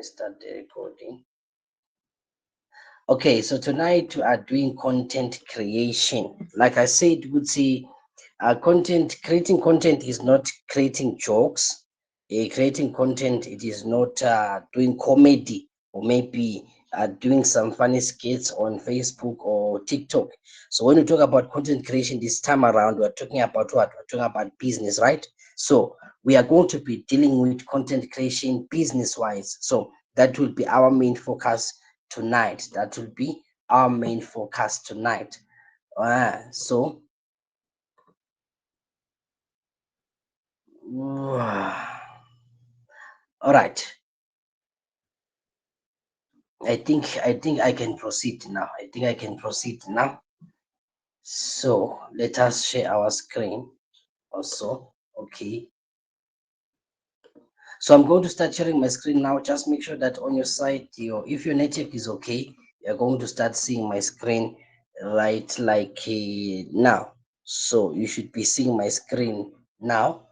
start the recording. Okay, so tonight we are doing content creation. Like I said, would say creating content is not creating jokes. Creating content, it is not doing comedy or maybe doing some funny skits on Facebook or TikTok. So when we talk about content creation this time around, we're talking about what? We're talking about business, right? So we are going to be dealing with content creation business wise. So that will be our main focus tonight. That will be our main focus tonight. So all right. I think I can proceed now. I think I can proceed now. So let us share our screen also. Okay. So I'm going to start sharing my screen now. Just make sure that on your side, if your network is okay, you're going to start seeing my screen right like now. So you should be seeing my screen now.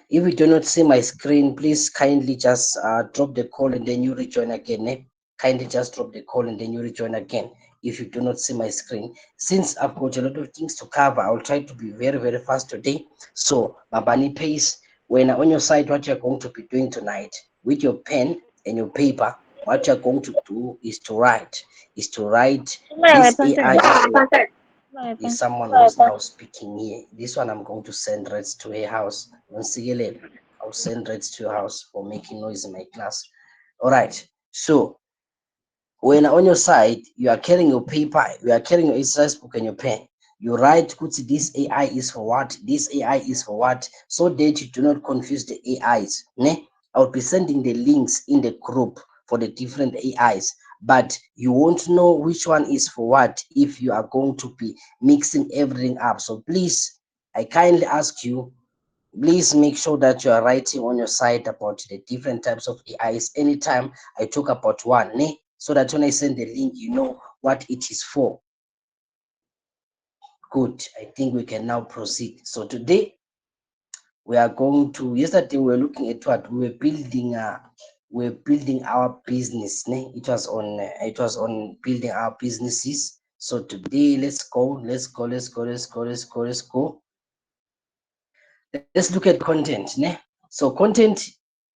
If you do not see my screen, please kindly just drop the call and then you rejoin again. Kindly just drop the call and then you rejoin again if you do not see my screen. Since I've got a lot of things to cover, I'll try to be very, very fast today. So, Babani Pace, when on your side, what you're going to be doing tonight with your pen and your paper, what you're going to do is to write. This AI is someone who's now speaking here. This one I'm going to send Reds to her house. I'll send Reds to your house for making noise in my class. All right. So when on your side, you are carrying your paper, you are carrying your exercise book and your pen. You write, Kuti, this AI is for what? This AI is for what? So that you do not confuse the AIs. Ne? I'll be sending the links in the group for the different AIs, but you won't know which one is for what if you are going to be mixing everything up. So please, I kindly ask you, please make sure that you are writing on your site about the different types of AIs anytime I talk about one, ne? So that when I send the link, you know what it is for. Good. I think we can now proceed. So today we are going to, yesterday we were looking at what we were building our business. Ne? It was on building our businesses. So today let's go. Let's look at content. Ne? So content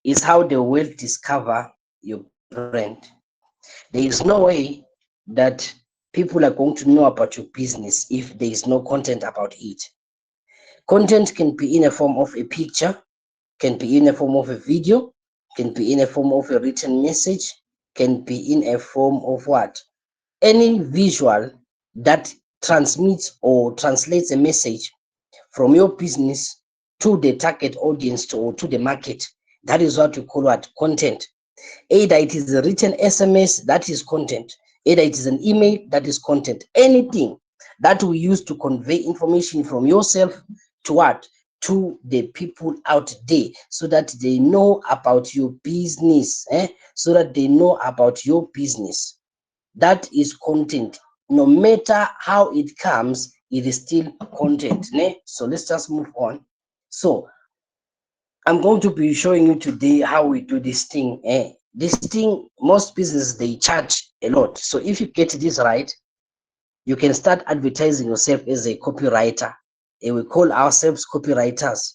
is how the world discover your brand. There is no way that people are going to know about your business if there is no content about it. Content can be in a form of a picture, can be in a form of a video, can be in a form of a written message, can be in a form of what? Any visual that transmits or translates a message from your business to the target audience or to the market. That is what we call what? Content. Either it is a written SMS, that is content. Either it is an email, that is content. Anything that we use to convey information from yourself to what? To the people out there so that they know about your business. So that they know about your business. That is content. No matter how it comes, it is still content. So let's just move on. So I'm going to be showing you today how we do this thing. This thing, most businesses, they charge a lot. So if you get this right, you can start advertising yourself as a copywriter. And we call ourselves copywriters.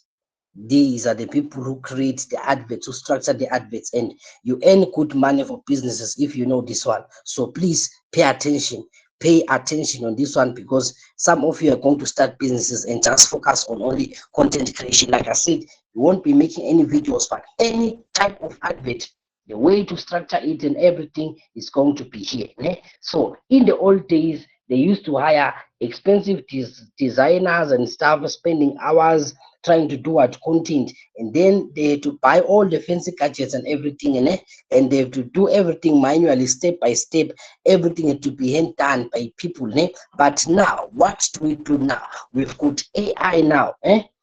These are the people who create the adverts, who structure the adverts, and you earn good money for businesses if you know this one. So please pay attention. Pay attention on this one because some of you are going to start businesses and just focus on only content creation. Like I said, you won't be making any videos, but any type of advert, the way to structure it and everything is going to be here. So in the old days, they used to hire expensive designers and stuff, spending hours trying to do what content, and then they had to buy all the fancy gadgets and everything, and they have to do everything manually, step by step. Everything had to be hand done by people. But now, what do we do now? We've got AI now.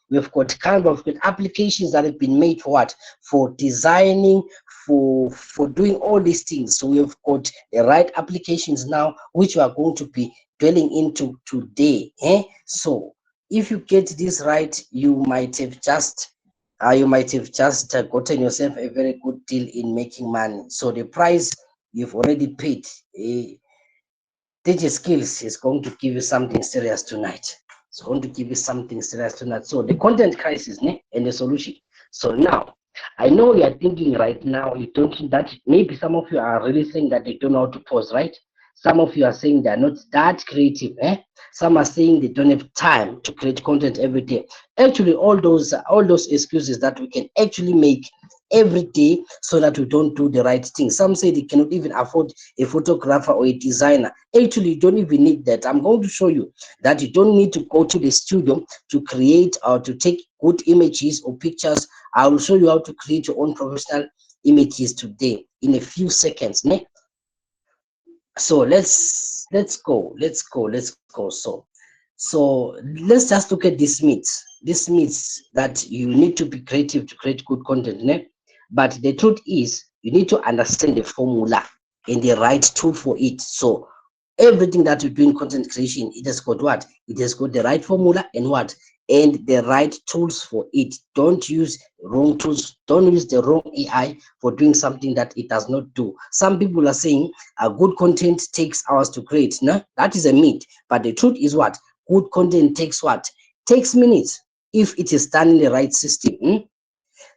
We've got kind of good applications that have been made for what? For designing, for doing all these things. So we've got the right applications now, which we are going to be dwelling into today. So if you get this right, you might have just You might have just gotten yourself a very good deal in making money. So the price you've already paid, DigiSkills is going to give you something serious tonight. It's going to give you something serious tonight. So the content crisis and the solution. So now, I know you are thinking right now, you don't that maybe some of you are really saying that they don't know how to pause, right? Some of you are saying they're not that creative. Some are saying they don't have time to create content every day. Actually, all those excuses that we can actually make every day so that we don't do the right thing. Some say they cannot even afford a photographer or a designer. Actually, you don't even need that. I'm going to show you that you don't need to go to the studio to create or to take good images or pictures. I will show you how to create your own professional images today in a few seconds. So let's go. So let's just look at this myths that you need to be creative to create good content, but the truth is you need to understand the formula and the right tool for it. So everything that you do in content creation, it has got what? It has got the right formula and what? And the right tools for it. Don't use wrong tools. Don't use the wrong AI for doing something that it does not do. Some people are saying a good content takes hours to create. No, that is a myth. But the truth is what? Good content takes what? Takes minutes if it is done in the right system.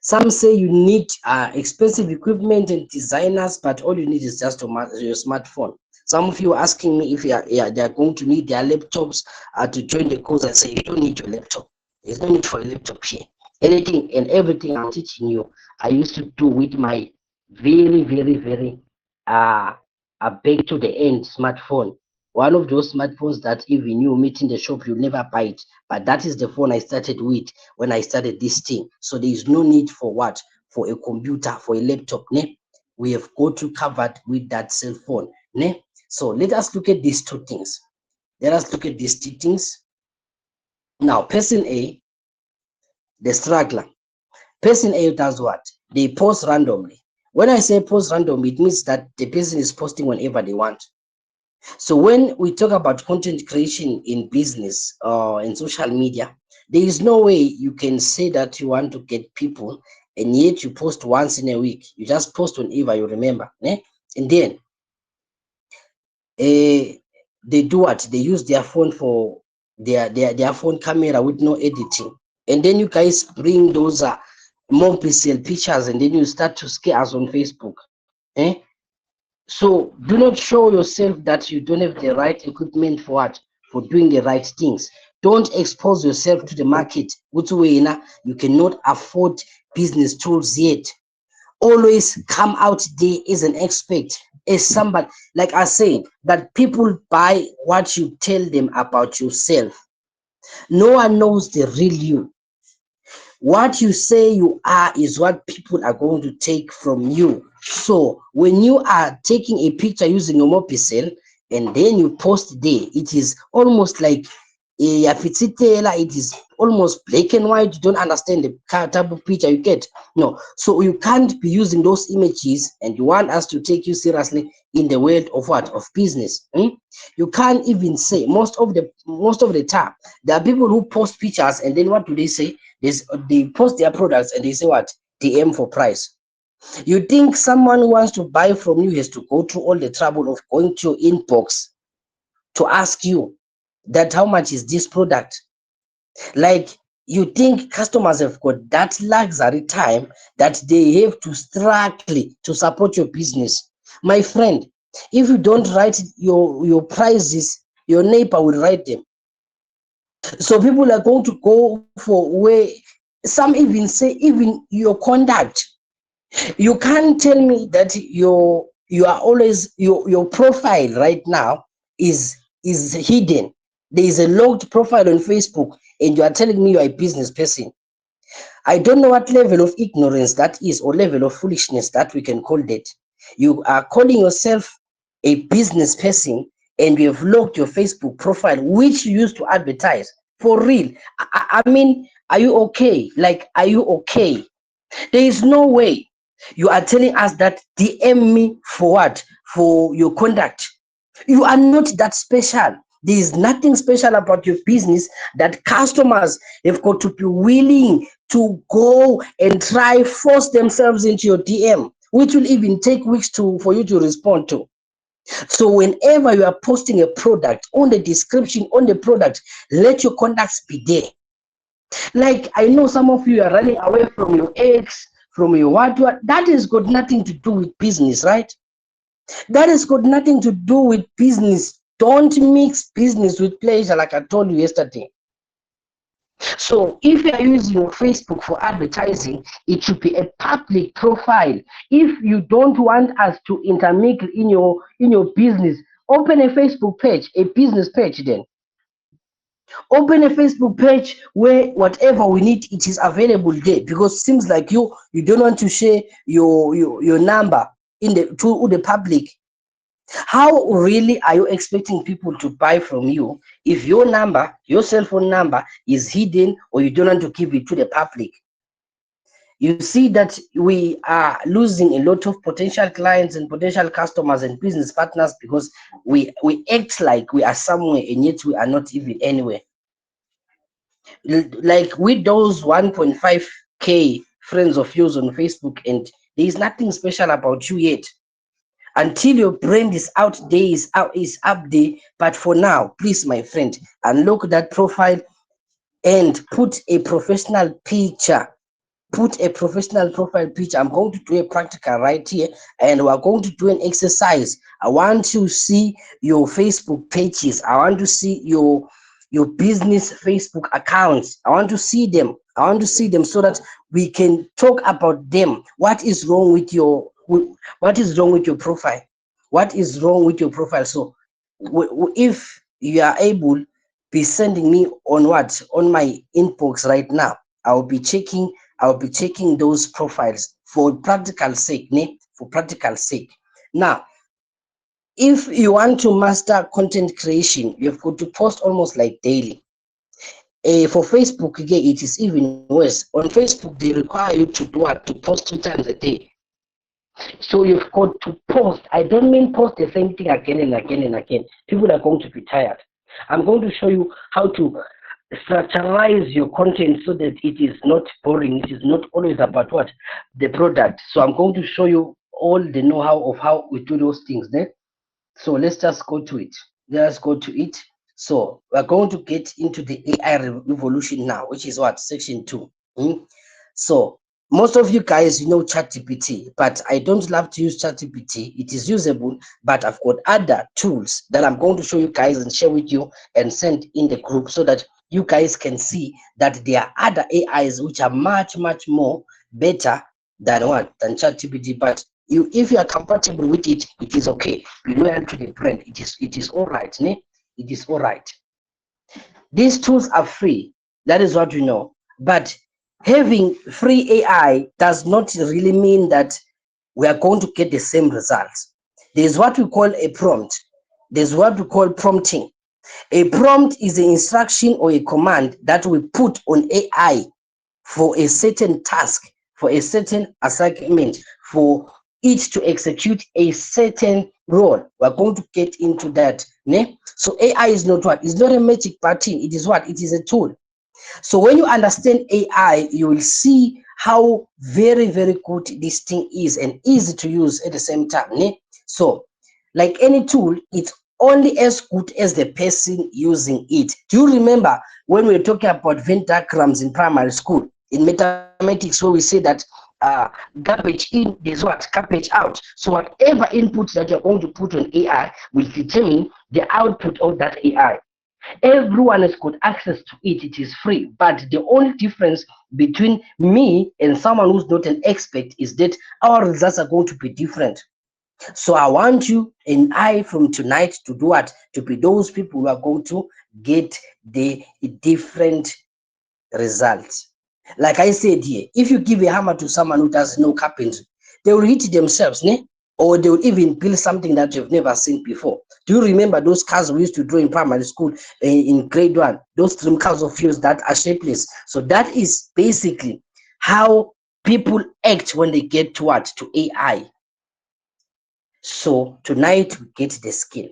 Some say you need expensive equipment and designers, but all you need is just your smartphone. Some of you are asking me if they are going to need their laptops to join the course. I say you don't need your laptop. There's no need for a laptop here. Anything and everything I'm teaching you, I used to do with my very, very, very a back to the end smartphone. One of those smartphones that even you meet in the shop, you'll never buy it. But that is the phone I started with when I started this thing. So there is no need for what? For a computer, for a laptop. We have got to covered with that cell phone. So let us look at these two things. Let us look at these two things. Now, person A, the struggler. Person A does what? They post randomly. When I say post randomly, it means that the person is posting whenever they want. So when we talk about content creation in business or in social media, there is no way you can say that you want to get people and yet you post once in a week. You just post whenever you remember. And then they do what? They use their phone for their phone camera with no editing. And then you guys bring those more pixel pictures and then you start to scare us on Facebook. Eh? So do not show yourself that you don't have the right equipment for what? For doing the right things. Don't expose yourself to the market. Which way you cannot afford business tools yet. Always come out there as an expert, as somebody. Like I said, that people buy what you tell them about yourself. No one knows the real you. What you say you are is what people are going to take from you. So when you are taking a picture using your mobile and then you post there, it is almost like a fitsitela. It is almost black and white. You don't understand the type of picture you get. No, so you can't be using those images, and you want us to take you seriously in the world of what? Of business. You can't even say most of the time there are people who post pictures and then what do they say? They post their products and they say what? DM for price. You think someone who wants to buy from you has to go through all the trouble of going to your inbox to ask you that how much is this product? Like, you think customers have got that luxury time that they have to struggle to support your business? My friend, if you don't write your prices, your neighbor will write them. So people are going to go for where some even say even your conduct. You can't tell me that you are always your profile right now is hidden. There is a logged profile on Facebook and you are telling me you are a business person. I don't know what level of ignorance that is or level of foolishness that we can call that. You are calling yourself a business person and you have logged your Facebook profile, which you used to advertise. For real. I mean, are you okay? Like, are you okay? There is no way you are telling us that DM me for what? For your conduct. You are not that special. There is nothing special about your business that customers have got to be willing to go and try force themselves into your DM, which will even take weeks for you to respond to. So whenever you are posting a product, on the description on the product, let your contacts be there. Like, I know some of you are running away from your ex, from your what. That has got nothing to do with business, right? That has got nothing to do with business. Don't mix business with pleasure, like I told you yesterday. So if you are using your Facebook for advertising, it should be a public profile. If you don't want us to intermingle in your business, open a Facebook page, a business page. Then open a Facebook page where whatever we need, it is available there. Because it seems like you don't want to share your number in to the public. How really are you expecting people to buy from you if your number, your cell phone number, is hidden, or you don't want to give it to the public? You see that we are losing a lot of potential clients and potential customers and business partners because we act like we are somewhere and yet we are not even anywhere. Like with those 1.5k friends of yours on Facebook, and there is nothing special about you yet. Until your brand is out there, is up there. But for now, please, my friend, unlock that profile and put a professional picture. Put a professional profile picture. I'm going to do a practical right here, and we're going to do an exercise. I want to see your Facebook pages. I want to see your business Facebook accounts. I want to see them. I want to see them so that we can talk about them. What is wrong with what is wrong with your profile? What is wrong with your profile? So if you are able, be sending me on my inbox right now. I'll be checking those profiles for practical sake, ne? For practical sake. Now, if you want to master content creation, you've got to post almost like daily. For Facebook, again, it is even worse. On Facebook, they require you to do what? To post 2 times a day. So you've got to post. I don't mean post the same thing again and again and again. People are going to be tired. I'm going to show you how to structureize your content so that it is not boring. It is not always about what? The product. So I'm going to show you all the know-how of how we do those things there. So let's just go to it. Let's go to it. So we're going to get into the AI revolution now, which is what? Section 2. So most of you guys, you know ChatGPT, but I don't love to use ChatGPT. It is usable, but I've got other tools that I'm going to show you guys and share with you and send in the group so that you guys can see that there are other AIs which are much, much more better than ChatGPT. But if you are compatible with it, it is okay. Be loyal to the brand. It is all right, ne? It is all right. These tools are free. That is what you know. But having free AI does not really mean that we are going to get the same results. There's what we call a prompt. There's what we call prompting. A prompt is an instruction or a command that we put on AI for a certain task, for a certain assignment, for it to execute a certain role. We're going to get into that. Ne? So AI is not what? It's not a magic button. It is what? It is a tool. So when you understand AI, you will see how very, very good this thing is and easy to use at the same time. Ne? So, like any tool, it's only as good as the person using it. Do you remember when we were talking about Venn diagrams in primary school, in mathematics, where we say that garbage in is what? Garbage out. So whatever input that you're going to put on AI will determine the output of that AI. Everyone has got access to it. It is free. But the only difference between me and someone who's not an expert is that our results are going to be different. So I want you and I from tonight to do what? To be those people who are going to get the different results. Like I said here, if you give a hammer to someone who doesn't know carpentry, they will hit themselves, ne? Or they will even build something that you've never seen before. Do you remember those cars we used to draw in primary school in grade 1? Those dream cars of yours that are shapeless. So that is basically how people act when they get to what? To AI. So tonight we get the skill.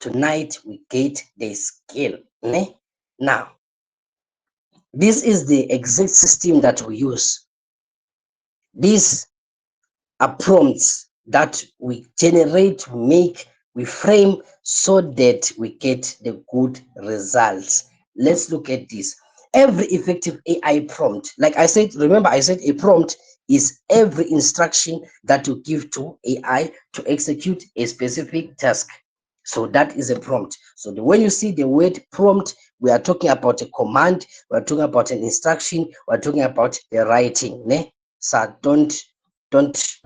tonight we get the skill. Ne? Now, this is the exact system that we use. These are prompts that we generate, we make, we frame so that we get the good results. Let's look at this. Every effective AI prompt, like I said, remember I said a prompt is every instruction that you give to AI to execute a specific task. So that is a prompt. So when you see the word prompt, we are talking about a command, we are talking about an instruction, we are talking about the writing. Ne? So don't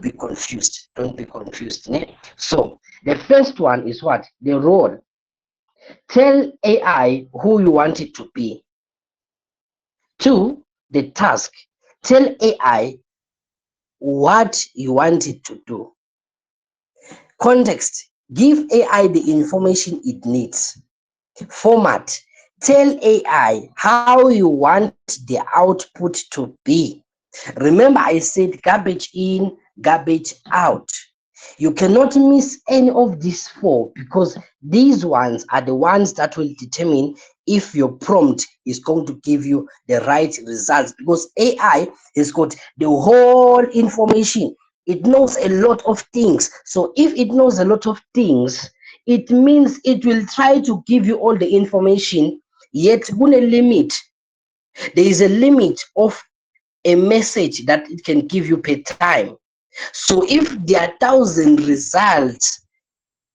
be confused. Don't be confused. Ne? So the first one is what? The role. Tell AI who you want it to be. Two, the task. Tell AI what you want it to do. Context. Give AI the information it needs. Format. Tell AI how you want the output to be. Remember, I said garbage in, garbage out. You cannot miss any of these four because these ones are the ones that will determine if your prompt is going to give you the right results, because AI has got the whole information. It knows a lot of things. So if it knows a lot of things, it means it will try to give you all the information, yet kune limit. There is a limit of a message that it can give you per time. So if there are 1,000 results,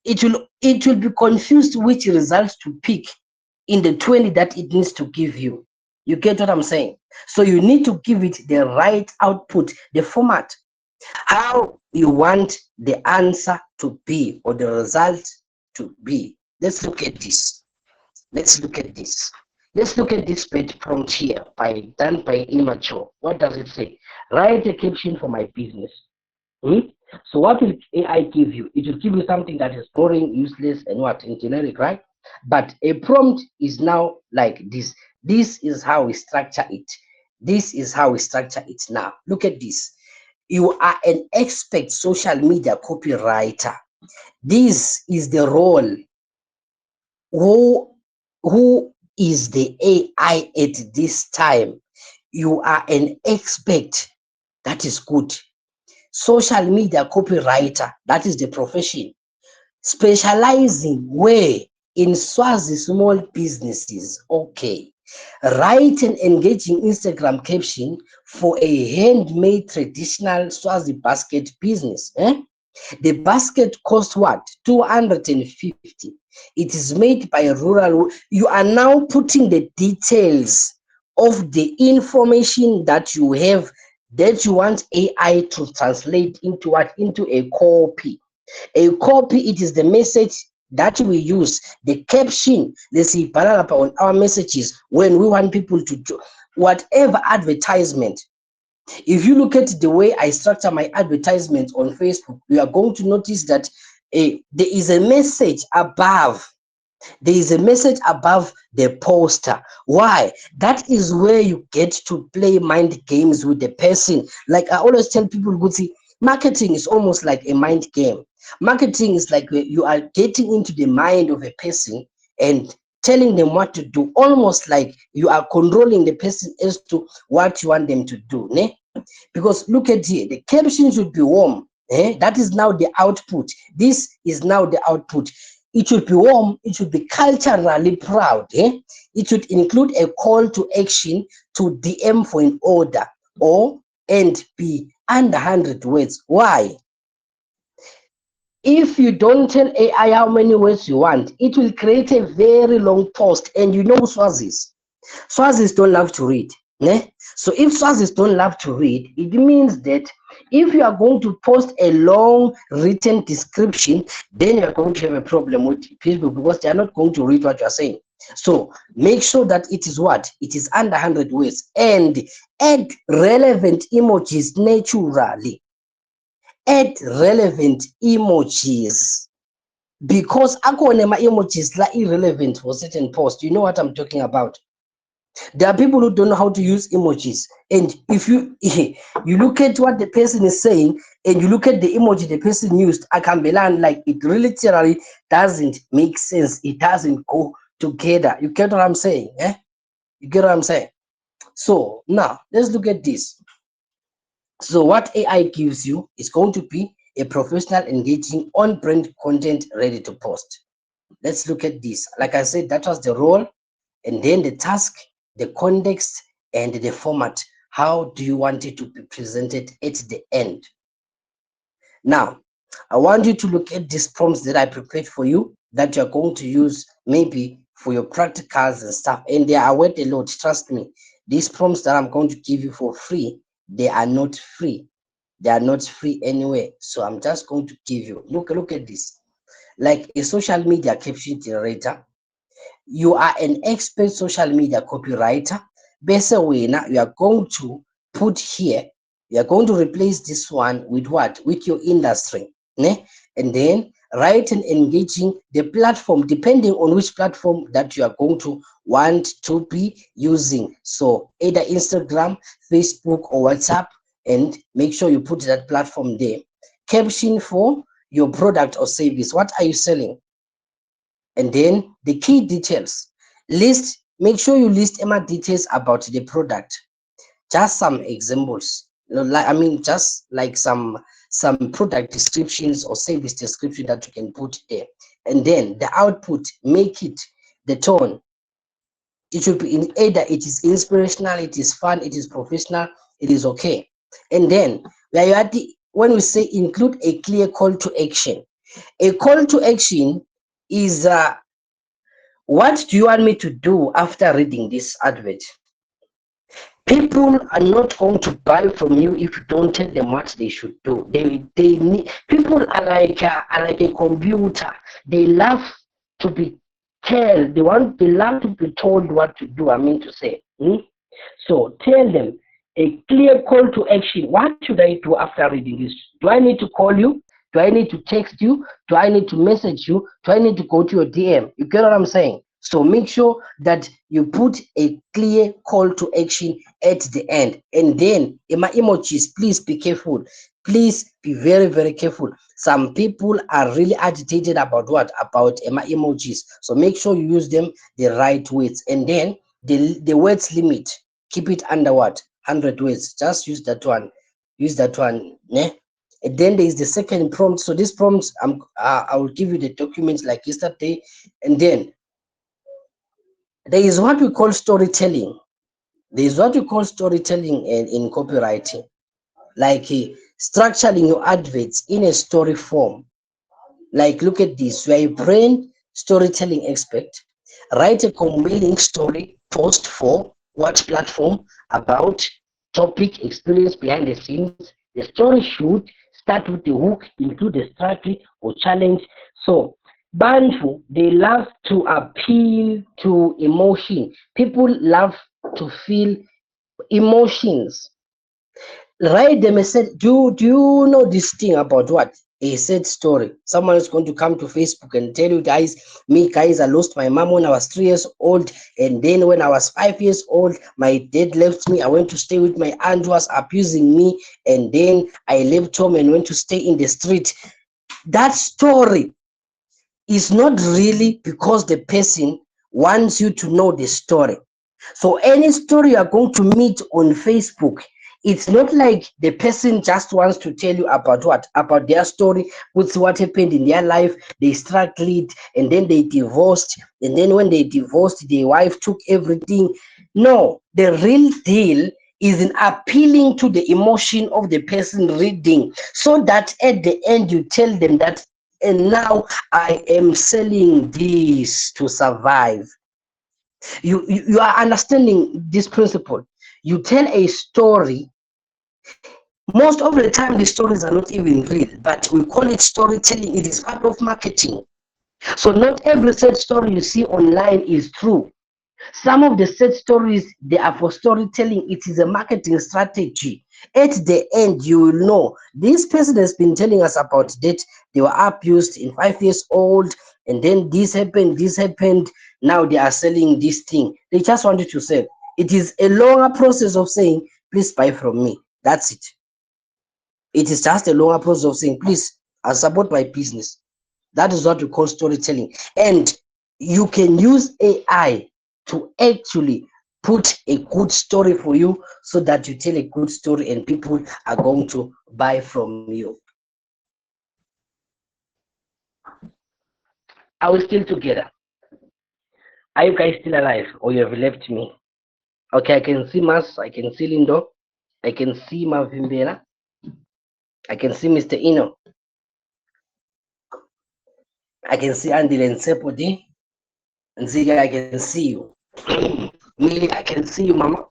it will be confused which results to pick in the 20 that it needs to give you. You get what I'm saying? So you need to give it the right output, the format, how you want the answer to be or the result to be. Let's look at this. Let's look at this. Let's look at this page prompt here done by Immature. What does it say? Write a caption for my business. So what will AI give you? It will give you something that is boring, useless, and what in generic, right? But a prompt is now like this. This is how we structure it. This is how we structure it now. Look at this. You are an expert social media copywriter. This is the role. Who is the AI at this time? You are an expert. That is good. Social media copywriter, that is the profession. Specializing where? In Swazi small businesses. Okay. Write an engaging Instagram caption for a handmade traditional Swazi basket business. The basket costs what? 250. It is made by a rural. You are now putting the details of the information that you have that you want AI to translate into what? Into a copy. A copy, it is the message that we use, the caption. Let's see, on our messages when we want people to do whatever advertisement. If you look at the way I structure my advertisements on Facebook, you are going to notice that there is a message above. There is a message above the poster. Why? That is where you get to play mind games with the person. Like I always tell people, good see, marketing is almost like a mind game. Marketing is like you are getting into the mind of a person and telling them what to do, almost like you are controlling the person as to what you want them to do. Ne? Because look at here, the caption should be warm. That is now the output. This is now the output. It should be warm. It should be culturally proud. It should include a call to action to DM for an order, or and be under 100 words. Why? If you don't tell AI how many words you want, it will create a very long post. And you know Swazis. Swazis don't love to read. Ne? So if Swazis don't love to read, it means that if you are going to post a long written description, then you're going to have a problem with people because they are not going to read what you're saying. So make sure that it is what? It is under 100 words, and add relevant emojis naturally. Add relevant emojis, because akhona emojis la irrelevant for certain posts. You know what I'm talking about. There are people who don't know how to use emojis, and if you you look at what the person is saying, and you look at the emoji the person used, Akambelan, like it really literally doesn't make sense. It doesn't go together. You get what I'm saying? Eh? You get what I'm saying? So now let's look at this. So what AI gives you is going to be a professional, engaging, on-brand content ready to post. Let's look at this. Like I said, that was the role, and then the task, the context, and the format. How do you want it to be presented at the end? Now, I want you to look at these prompts that I prepared for you that you're going to use maybe for your practicals and stuff. And they are worth a lot. Trust me. These prompts that I'm going to give you for free, they are not free. They are not free anyway. So I'm just going to give you. Look at this. Like a social media caption generator. You are an expert social media copywriter. Bese wena, you are going to put here, you are going to replace this one with what? With your industry. Ne? And then write and engaging the platform, depending on which platform that you are going to want to be using. So either Instagram, Facebook, or WhatsApp, and make sure you put that platform there. Caption for your product or service. What are you selling? And then the key details. List, make sure you list more details about the product. Just some examples. Like I mean, just like some product descriptions or service description that you can put there. And then the output, make it the tone. It should be in either it is inspirational, it is fun, it is professional, it is okay. And then when we say include a clear call to action, a call to action is what do you want me to do after reading this advert? People are not going to buy from you if you don't tell them what they should do. They need, people are like a computer. They love to be they love to be told what to do. I mean to say. So tell them a clear call to action. What should I do after reading this? Do I need to call you? Do I need to text you? Do I need to message you? Do I need to go to your DM? You get what I'm saying? So make sure that you put a clear call to action at the end. And then in my emojis, please be careful. Please be very, very careful. Some people are really agitated about what? About my emojis. So make sure you use them the right words. And then the words limit, keep it under what? 100 words. Just use that one. Use that one. Ne? And then there is the second prompt. So this prompt, I will give you the documents like yesterday. And then there is what we call storytelling. There is what we call storytelling in copywriting, like structuring your adverts in a story form. Like, look at this. You are a brain storytelling expert. Write a compelling story post for what platform, about topic, experience behind the scenes. The story should start with the hook, include a strategy or challenge. So, Bantu, they love to appeal to emotion. People love to feel emotions. Write them a set. Do you know this thing about what? A sad story. Someone is going to come to Facebook and tell you guys, me guys, I lost my mom when I was 3 years old, and then when I was 5 years old, my dad left me. I went to stay with my aunt who was abusing me, and then I left home and went to stay in the street. That story is not really because the person wants you to know the story. So any story you are going to meet on Facebook, it's not like the person just wants to tell you about what? About their story, with what happened in their life. They struggled and then they divorced. And then when they divorced, their wife took everything. No, the real deal is in appealing to the emotion of the person reading, so that at the end you tell them that, and now I am selling this to survive. You are understanding this principle. You tell a story. Most of the time the stories are not even real, but we call it storytelling. It is part of marketing. So not every sad story you see online is true. Some of the sad stories, they are for storytelling. It is a marketing strategy. At the end, you will know this person has been telling us about that they were abused in 5 years old, and then this happened, this happened. Now they are selling this thing. They just wanted to sell. It is a longer process of saying, please buy from me. That's it. It is just a longer process of saying, please, I support my business. That is what we call storytelling. And you can use AI to actually put a good story for you so that you tell a good story and people are going to buy from you. Are we still together? Are you guys still alive or you have left me? Okay, I can see Mas, I can see Lindo, I can see Mavimbela, I can see Mr. Ino, I can see Andy and Sepodi, and Ziga, I can see you. Millie, I can see you, Mama.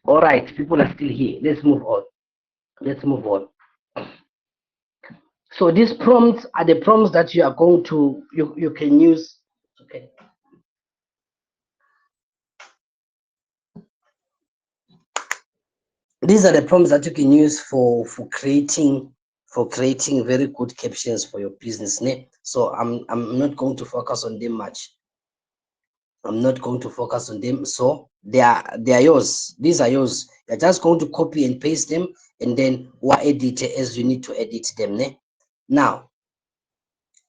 All right, people are still here. Let's move on. Let's move on. So these prompts are the prompts that you are going to you can use. Okay. These are the prompts that you can use for creating very good captions for your business. So I'm not going to focus on them much. I'm not going to focus on them. So they are yours. These are yours. You're just going to copy and paste them, and then edit as you need to edit them. Now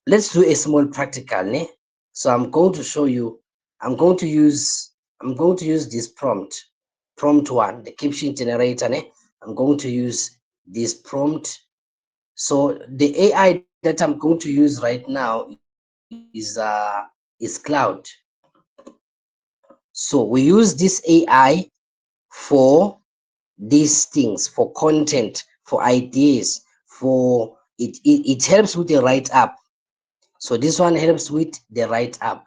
let's do a small practical. So I'm going to show you. I'm going to use this prompt one, the caption generator. I'm going to use this prompt. So the AI that I'm going to use right now is Cloud. So we use this AI for these things, for content, for ideas, for it helps with the write up. So this one helps with the write up.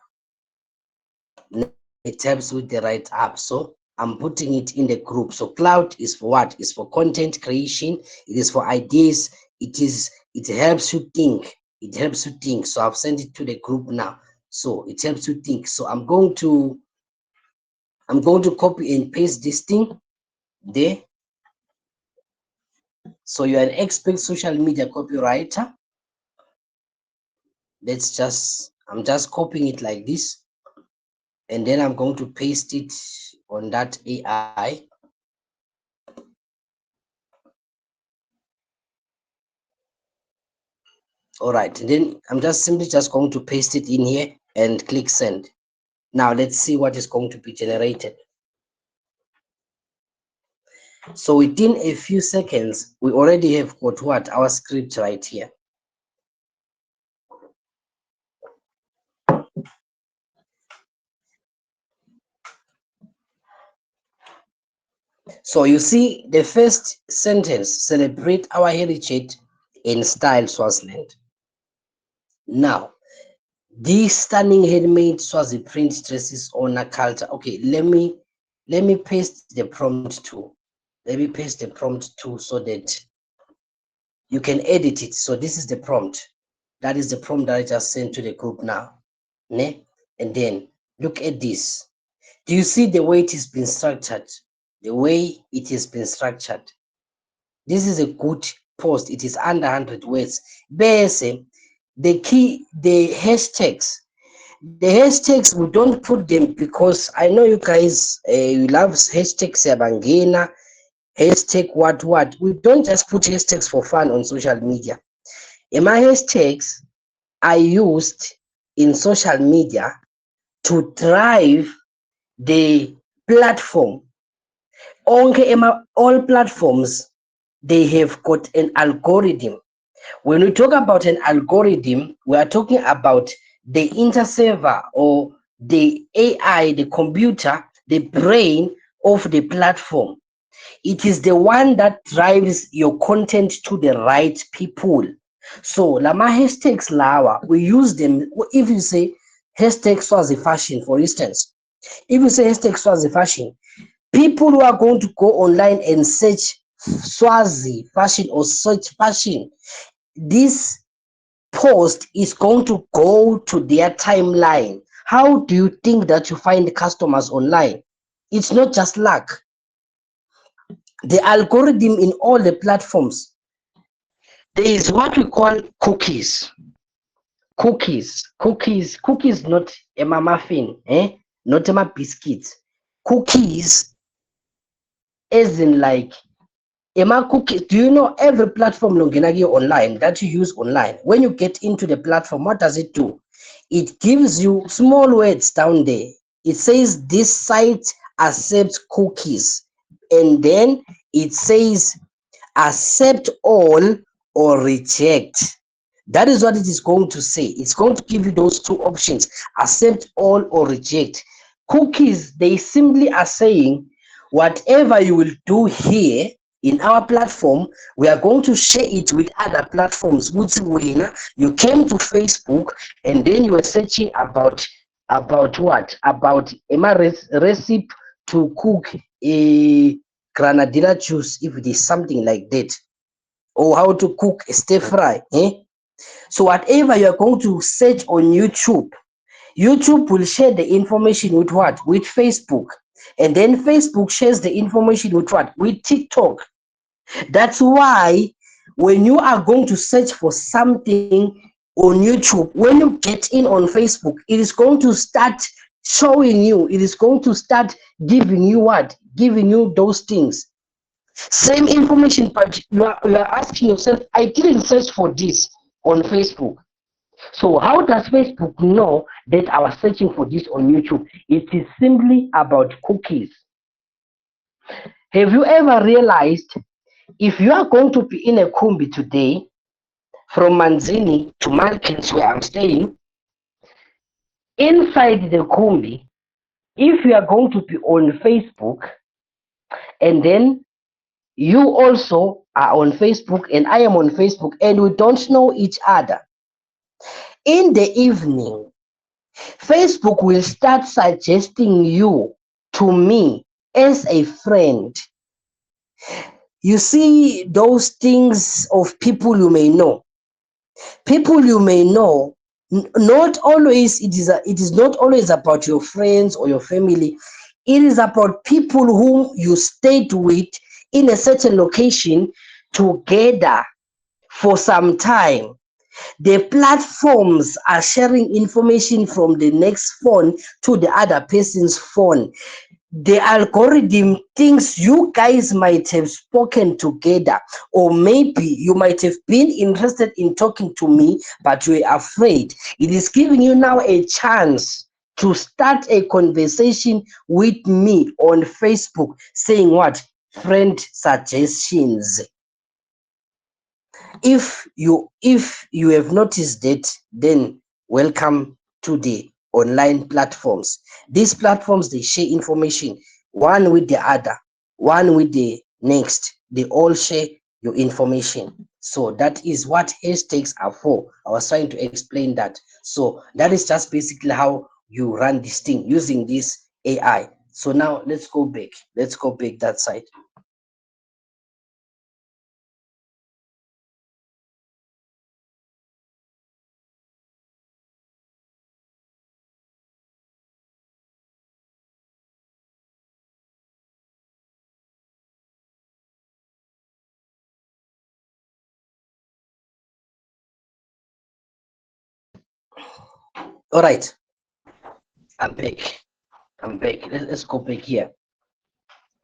It helps with the write up. So I'm putting it in the group. So Cloud is for what? It's for content creation. It is for ideas. It helps you think. It helps you think. So I've sent it to the group now. So it helps you think. So I'm going to copy and paste this thing there. So you're an expert social media copywriter. I'm just copying it like this, and then I'm going to paste it on that AI. All right, and then I'm just simply going to paste it in here and click send. Now let's see what is going to be generated. So within a few seconds, we already have got what? Our script right here. So you see the first sentence, celebrate our heritage in style Swaziland. Now, these stunning handmade Swazi print dresses honor culture. Okay, let me paste the prompt too. Let me paste the prompt too so that you can edit it. So this is the prompt. That is the prompt that I just sent to the group now. And then look at this. Do you see the way it has been structured? The way it has been structured. This is a good post. It is under 100 words. Base, the hashtags. The hashtags, we don't put them because I know you guys, you love hashtags, Yabangena, hashtag what. We don't just put hashtags for fun on social media. And my hashtags are used in social media to drive the platform. All platforms, they have got an algorithm. When we talk about an algorithm, we are talking about the interserver or the AI, the computer, the brain of the platform. It is the one that drives your content to the right people. So lama hashtags lawa, we use them. If you say hashtag Swazi fashion, for instance, if you say hashtag Swazi fashion, people who are going to go online and search Swazi fashion or search fashion, this post is going to go to their timeline. How do you think that you find customers online? It's not just luck. The algorithm in all the platforms, there is what we call cookies. Cookies, not a muffin, not a biscuit. Cookies, as in like Ema cookies, do you know every platform longenagi online that you use online? When you get into the platform, what does it do? It gives you small words down there. It says this site accepts cookies, and then it says accept all or reject. That is what it is going to say. It's going to give you those two options, accept all or reject. Cookies, they simply are saying whatever you will do here in our platform, we are going to share it with other platforms. You came to Facebook and then you were searching about what? About a recipe to cook a granadilla juice, if it is something like that, or how to cook a stir fry. So whatever you are going to search on YouTube, YouTube will share the information with what? With Facebook. And then Facebook shares the information with what? With TikTok. That's why when you are going to search for something on YouTube, when you get in on Facebook, it is going to start showing you, it is going to start giving you what? Giving you those things. Same information, but you are asking yourself, I didn't search for this on Facebook. So how does Facebook know that I was searching for this on YouTube? It is simply about cookies. Have you ever realized if you are going to be in a Kumbi today, from Manzini to Malkins where I'm staying, inside the Kumbi, if you are going to be on Facebook and then you also are on Facebook and I am on Facebook and we don't know each other, in the evening, Facebook will start suggesting you to me as a friend. You see those things of people you may know. People you may know, not always it is not always about your friends or your family. It is about people whom you stayed with in a certain location together for some time. The platforms are sharing information from the next phone to the other person's phone. The algorithm thinks you guys might have spoken together, or maybe you might have been interested in talking to me, but you are afraid. It is giving you now a chance to start a conversation with me on Facebook, saying what? Friend suggestions. If you have noticed that, then welcome to the online platforms. These platforms, they share information one with the other, one with the next. They all share your information. So that is what hashtags are for. I was trying to explain that. So that is just basically how you run this thing using this AI. So now let's go back that side. All right, I'm back. Let's go back here.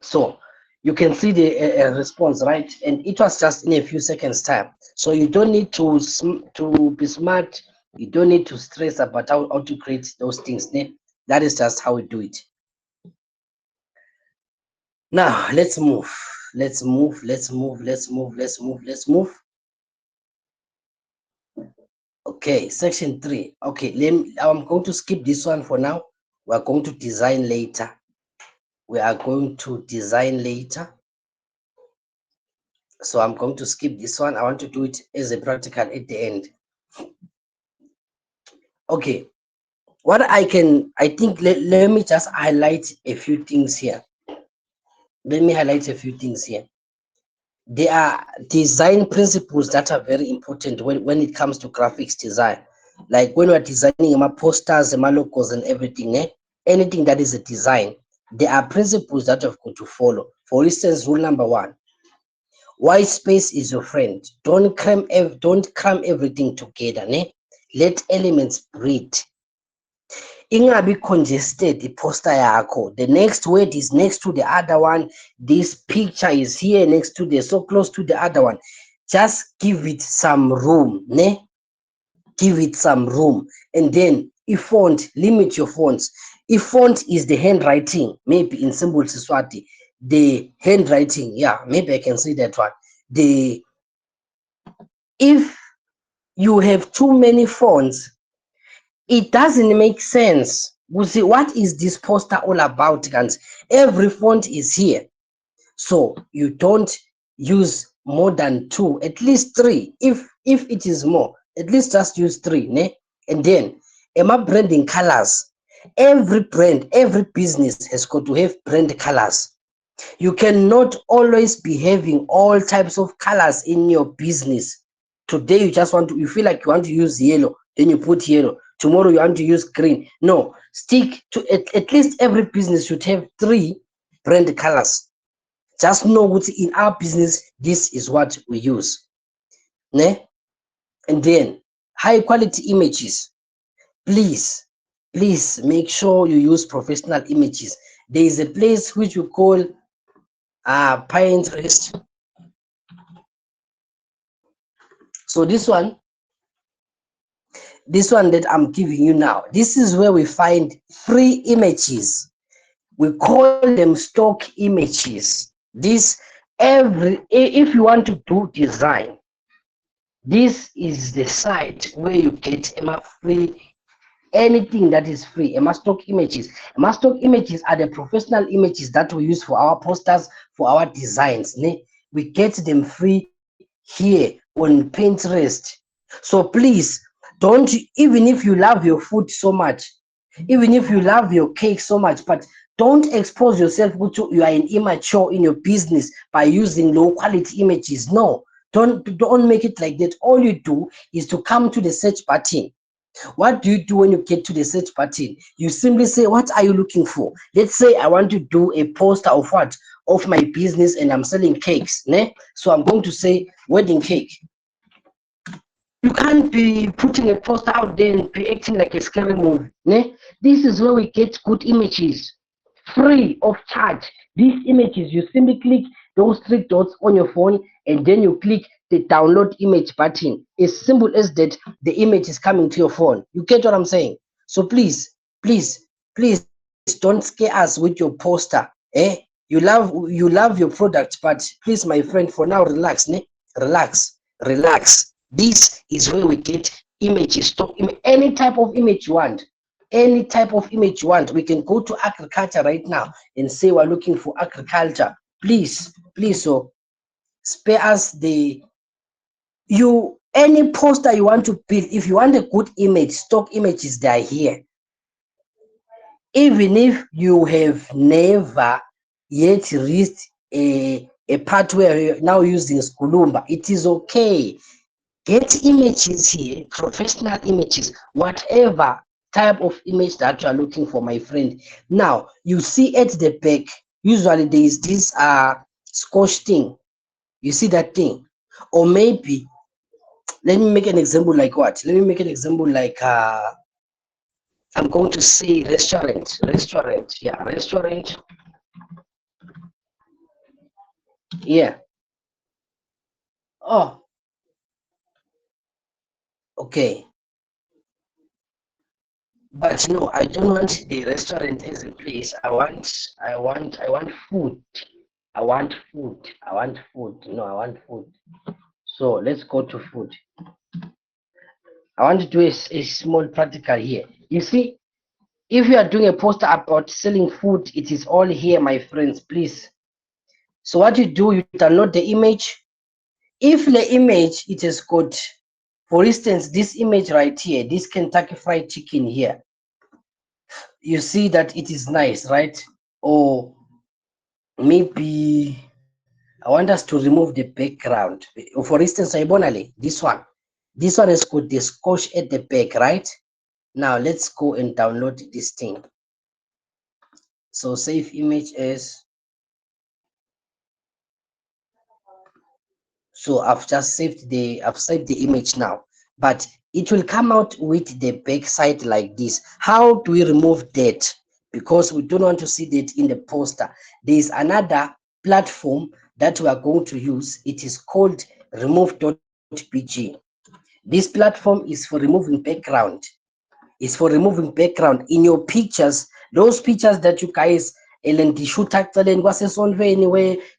So you can see the response, right? And it was just in a few seconds time. So you don't need to be smart. You don't need to stress about how to create those things. That is just how we do it. Now let's move. Let's move. Let's move. Let's move. Let's move. Let's move. Okay, section 3. Okay, I'm going to skip this one for now. We're going to design later. We are going to design later. So I'm going to skip this one. I want to do it as a practical at the end. Okay, what I think, let me just highlight a few things here. Let me highlight a few things here. There are design principles that are very important when it comes to graphics design. Like when we're designing my posters, my logos and everything, anything that is a design, there are principles that you've got to follow. For instance, rule number 1, white space is your friend. Don't cram everything together. Let elements breathe. ingabi congested i-poster yakho. The next word is next to the other one. This picture is here next to the, so close to the other one. Just give it some room, ne? Give it some room. And then if font, limit your fonts. If font is the handwriting, maybe in Simple Siswati, the handwriting, yeah, maybe I can see that one. The if you have too many fonts, it doesn't make sense. We see what is this poster all about, guys? Every font is here, so you don't use more than two, at least three. If it is more, at least just use three, ne? And then am I branding colors? Every brand, every business has got to have brand colors. You cannot always be having all types of colors in your business. Today you just want to, you feel like you want to use yellow, then you put yellow. Tomorrow you want to use green. No, stick to at least every business should have three brand colors. Just know what in our business this is what we use. Ne? And then high quality images. Please, please make sure you use professional images. There is a place which we call Pinterest. So this one that I'm giving you now, this is where we find free images. We call them stock images. This if you want to do design, this is the site where you get free anything that is free. Stock images. Stock images are the professional images that we use for our posters, for our designs. We get them free here on Pinterest. So please don't, even if you love your food so much, even if you love your cake so much, but don't expose yourself to you are an immature in your business by using low quality images. No, don't make it like that. All you do is to come to the search button. What do you do when you get to the search button? You simply say, what are you looking for? Let's say I want to do a poster of what? Of my business, and I'm selling cakes. Ne? So I'm going to say wedding cake. You can't be putting a poster out there and be acting like a scary movie. Ne? This is where we get good images, free of charge. These images, you simply click those three dots on your phone, and then you click the download image button. As simple as that, the image is coming to your phone. You get what I'm saying? So please, please, please don't scare us with your poster. You love your product, but please, my friend, for now, relax. Relax. This is where we get images, stock any type of image you want. Any type of image you want. We can go to agriculture right now and say we're looking for agriculture. Please, so spare us any poster you want to build. If you want a good image, stock images, they are here. Even if you have never yet reached a part where you're now using Skulumba, it is okay. Get images here, professional images, whatever type of image that you are looking for, my friend. Now, you see at the back, usually there is this scotch thing. You see that thing? Or maybe, let me make an example like what? Let me make an example like, I'm going to say restaurant. Yeah, restaurant. Yeah. Oh, okay. But no, I don't want the restaurant as a place. I want food. I want food. No, I want food. So let's go to food. I want to do a small practical here. You see, if you are doing a poster about selling food, it is all here, my friends, please. So what you do, you download the image. If the image, it is got, for instance, this image right here, this Kentucky Fried Chicken here, you see that it is nice, right? Or maybe I want us to remove the background. For instance, Ibonale, this one. This one is got the scotch at the back, right? Now let's go and download this thing. So save image as. So I've saved the image now. but it will come out with the back side like this. How do we remove that? Because we don't want to see that in the poster. There is another platform that we are going to use. It is called remove.pg. This platform is for removing background. It's for removing background in your pictures. Those pictures that you guys anywhere,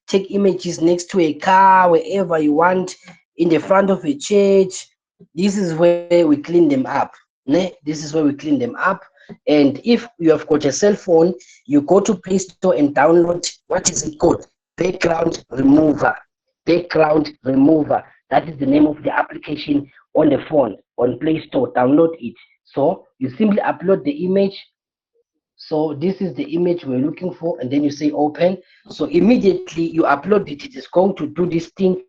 take images next to a car, wherever you want, in the front of a church. This is where we clean them up. This is where we clean them up. And if you have got a cell phone, you go to Play Store and download, what is it called? Background Remover. Background Remover. That is the name of the application on the phone, on Play Store. Download it. So you simply upload the image. So this is the image we're looking for, and then you say open. So immediately you upload it, it is going to do this thing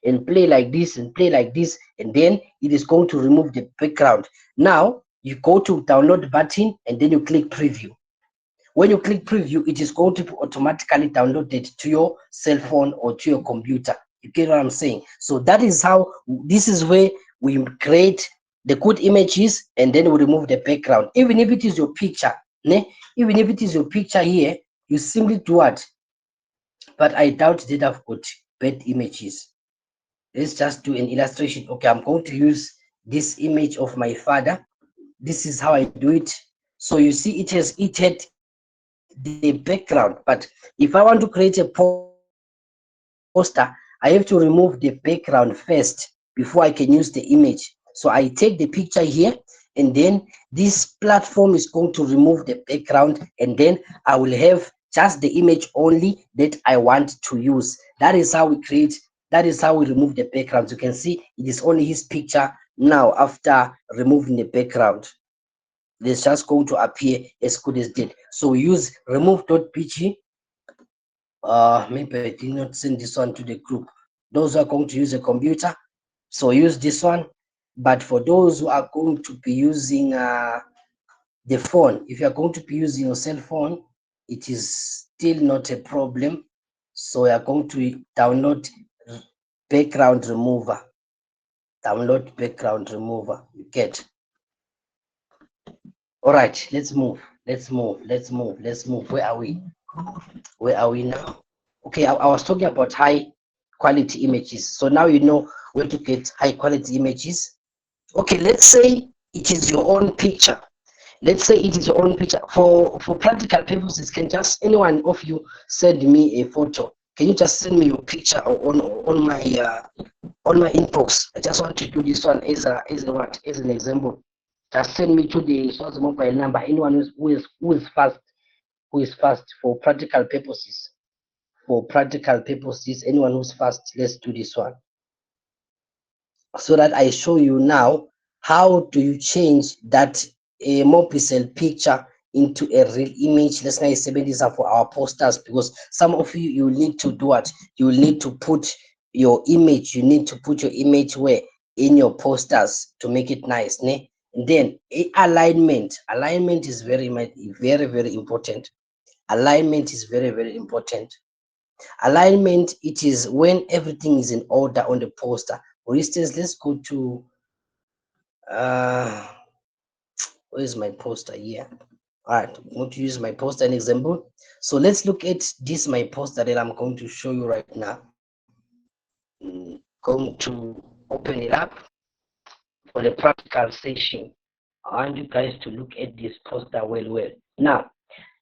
and play like this and play like this, and then it is going to remove the background. Now you go to download button and then you click preview. When you click preview, it is going to be automatically downloaded to your cell phone or to your computer. You get what I'm saying? So that is how, this is where we create the good images, and then we remove the background. Even if it is your picture, even if it is your picture here, you simply do what? But I doubt that I've got bad images. Let's just do an illustration. Okay, I'm going to use this image of my father. This is how I do it. So you see it has eaten the background, but if I want to create a poster, I have to remove the background first before I can use the image. So I take the picture here, and then this platform is going to remove the background, and then I will have just the image only that I want to use. That is how we create, that is how we remove the backgrounds. You can see it is only his picture now after removing the background. It's just going to appear as good as that. So we use remove.pg. Maybe I did not send this one to the group. Those who are going to use a computer, so use this one. But for those who are going to be using the phone, if you are going to be using your cell phone, it is still not a problem. So we are going to download background remover. Download background remover. You get. All right, let's move. Where are we? Where are we now? Okay, I was talking about high quality images. So now you know where to get high quality images. Okay, let's say it is your own picture. Let's say it is your own picture. For practical purposes, can just anyone of you send me a photo? Can you just send me your picture on my inbox? I just want to do this one as an example. Just send me to the source mobile number. Anyone who is fast for practical purposes. For practical purposes, anyone who's fast, let's do this one. So that I show you now how do you change that a Mobicel picture into a real image. Let's say 70s are for our posters, because some of you will need to do what? You will need to put your image, where? In your posters to make it nice. Ne? And then alignment. Alignment is very important. Alignment is very important. Alignment, it is when everything is in order on the poster. For instance, let's go to where's my poster here? All right, I'm going to use my poster an example. So let's look at this, my poster that I'm going to show you right now. Going to open it up for the practical session. I want you guys to look at this poster well. Now,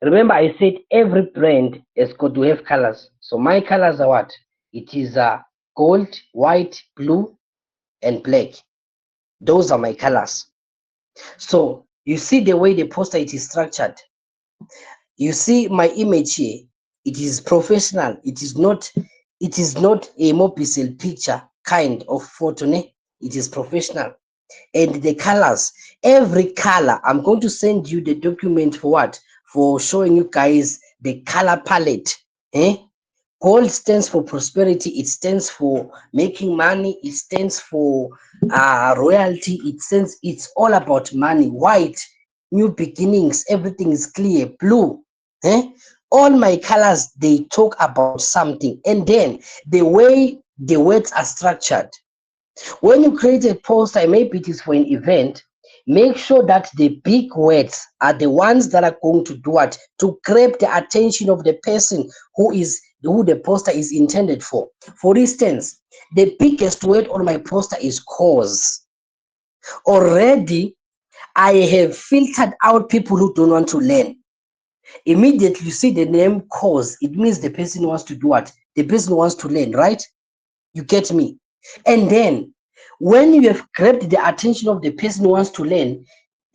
remember I said every brand has got to have colors. So my colors are what? It is gold, white, blue, and black. Those are my colors. So you see the way the poster it is structured. You see my image here. It is professional. It is not a Mobicel picture kind of photo. Ne? It is professional. And the colors, every color, I'm going to send you the document for what? For showing you guys the color palette. Gold stands for prosperity. It stands for making money. It stands for royalty. It's all about money. White, new beginnings. Everything is clear. Blue, all my colors, they talk about something. And then the way the words are structured, When you create a poster, maybe it is for an event, make sure that the big words are the ones that are going to do what? To grab the attention of the person who the poster is intended for. For instance, the biggest word on my poster is cause. Already, I have filtered out people who don't want to learn. Immediately you see the name cause, it means the person wants to do what? The person wants to learn, right? You get me? And then when you have grabbed the attention of the person who wants to learn,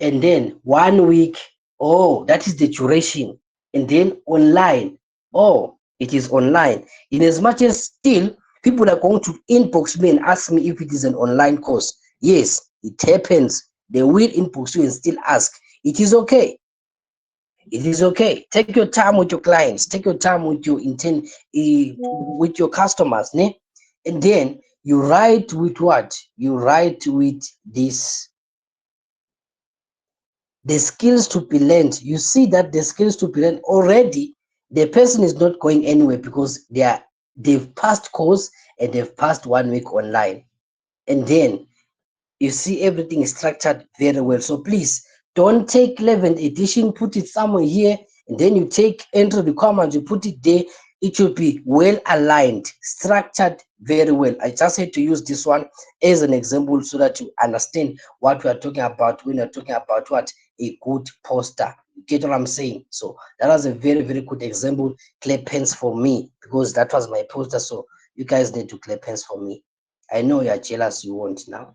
and then 1 week, oh, that is the duration. And then online, oh, it is online. In as much as still people are going to inbox me and ask me if it is an online course. Yes, it happens. They will inbox you and still ask. It is okay. It is okay. Take your time with your clients. Take your time with your with your customers, ne? And then you write with what? You write with this the skills to be learned. You see that the skills to be learned already, the person is not going anywhere because they've passed course and they've passed 1 week online. And then you see everything is structured very well. So please don't take 11th edition, put it somewhere here, and then you take entry requirements, you put it there. It should be well aligned, structured very well. I just had to use this one as an example so that you understand what we are talking about when we're talking about what a good poster. You get what I'm saying? So that was a very, very good example. Clap hands for me because that was my poster. So you guys need to clap hands for me. I know you're jealous, you won't now.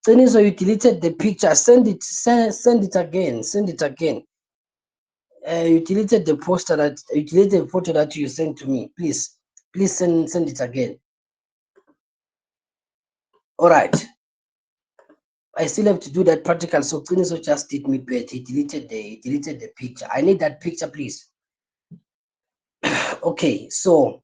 So you deleted the picture. Send it again. Send it again. You deleted the poster that you deleted the photo that you sent to me. Please send it again. All right. I still have to do that practical. So Tiniso just did me bad. He deleted the picture. I need that picture, please. Okay, so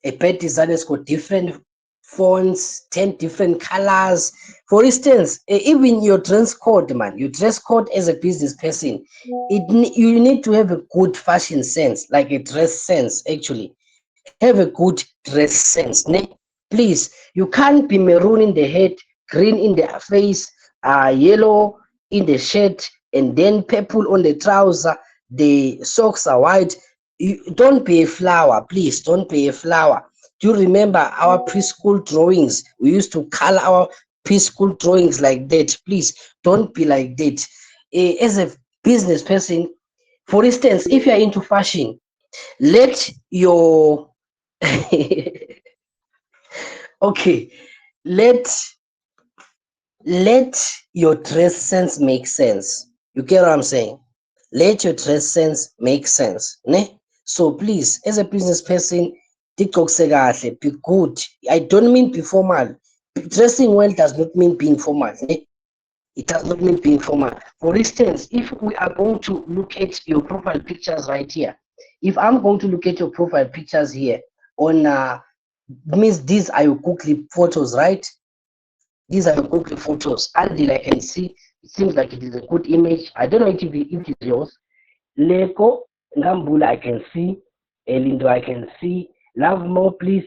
a pet design has got different fonts, 10 different colors. For instance, even your dress code, man, your dress code as a business person, you need to have a good fashion sense, like a dress sense, actually. Have a good dress sense. Ne? Please, you can't be maroon in the head, green in the face, yellow in the shirt, and then purple on the trouser. The socks are white. Don't be a flower, please. Don't be a flower. Do you remember our preschool drawings? We used to color our preschool drawings like that. Please don't be like that. As a business person, for instance, if you're into fashion, let your okay, let let your dress sense make sense. You get what I'm saying? Let your dress sense make sense. Ne? So please, as a business person, tigqokise kahle, be good. I don't mean be formal. Dressing well does not mean being formal. Ne? It does not mean being formal. For instance, if we are going to look at your profile pictures right here, if I'm going to look at your profile pictures here on means these are your Google photos, right? These are your Google photos. Until I can see, it seems like it is a good image. I don't know if it is yours. Leko, Ngambula, I can see. Lindo, I can see. Love more, please.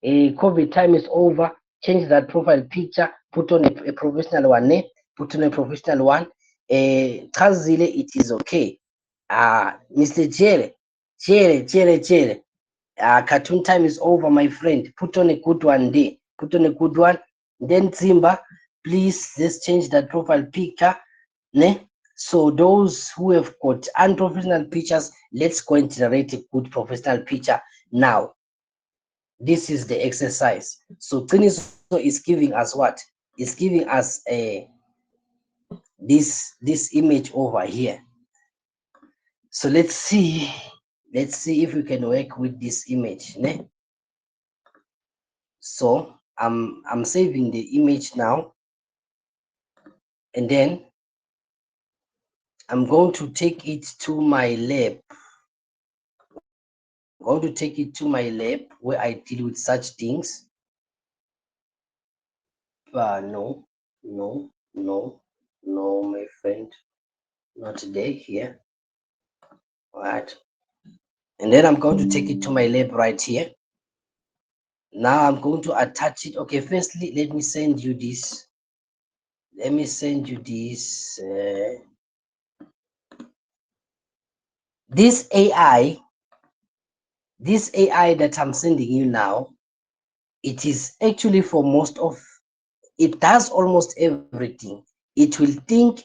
COVID time is over. Change that profile picture. Put on a professional one. Put on a professional one. Chazile, it is okay. Mr. Jere. Cartoon time is over, my friend. Put on a good one there. Put on a good one. Then Zimba, please just change that profile picture. Ne? So those who have got unprofessional pictures, let's go and generate a good professional picture now. This is the exercise. So Triniso is giving us what? It's giving us this image over here. So let's see if we can work with this image. Ne? So I'm saving the image now, and then I'm going to take it to my lab. I'm going to take it to my lab where I deal with such things. No, my friend, not today here. All right, and then I'm going to take it to my lab right here. Now I'm going to attach it. Okay, firstly, let me send you this. Let me send you this. This AI, this AI that I'm sending you now, it is actually for most of, it does almost everything. It will think,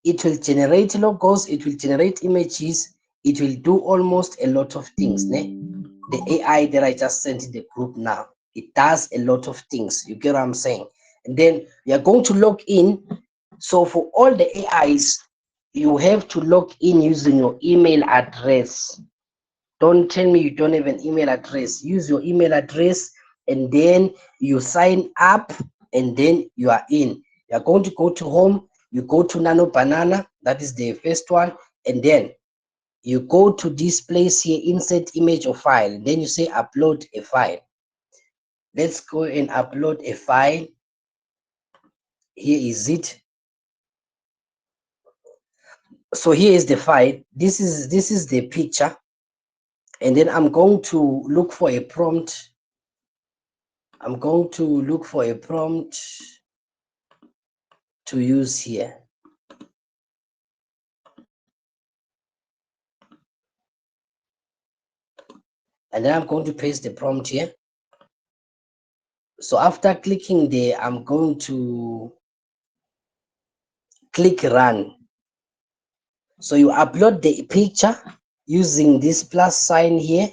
it will generate logos, it will generate images, it will do almost a lot of things. Ne? The AI that I just sent in the group now, it does a lot of things. You get what I'm saying? And then you are going to log in. So for all the AIs, you have to log in using your email address. Don't tell me you don't have an email address. Use your email address and then you sign up and then you are in. You are going to go to home, you go to Nano Banana, that is the first one, and then you go to this place here, insert image or file, and then you say upload a file. Let's go and upload a file. Here is it. So here is the file. This is the picture, and then I'm going to look for a prompt. I'm going to look for a prompt to use here. And then I'm going to paste the prompt here. So after clicking there, I'm going to click run. So you upload the picture using this plus sign here.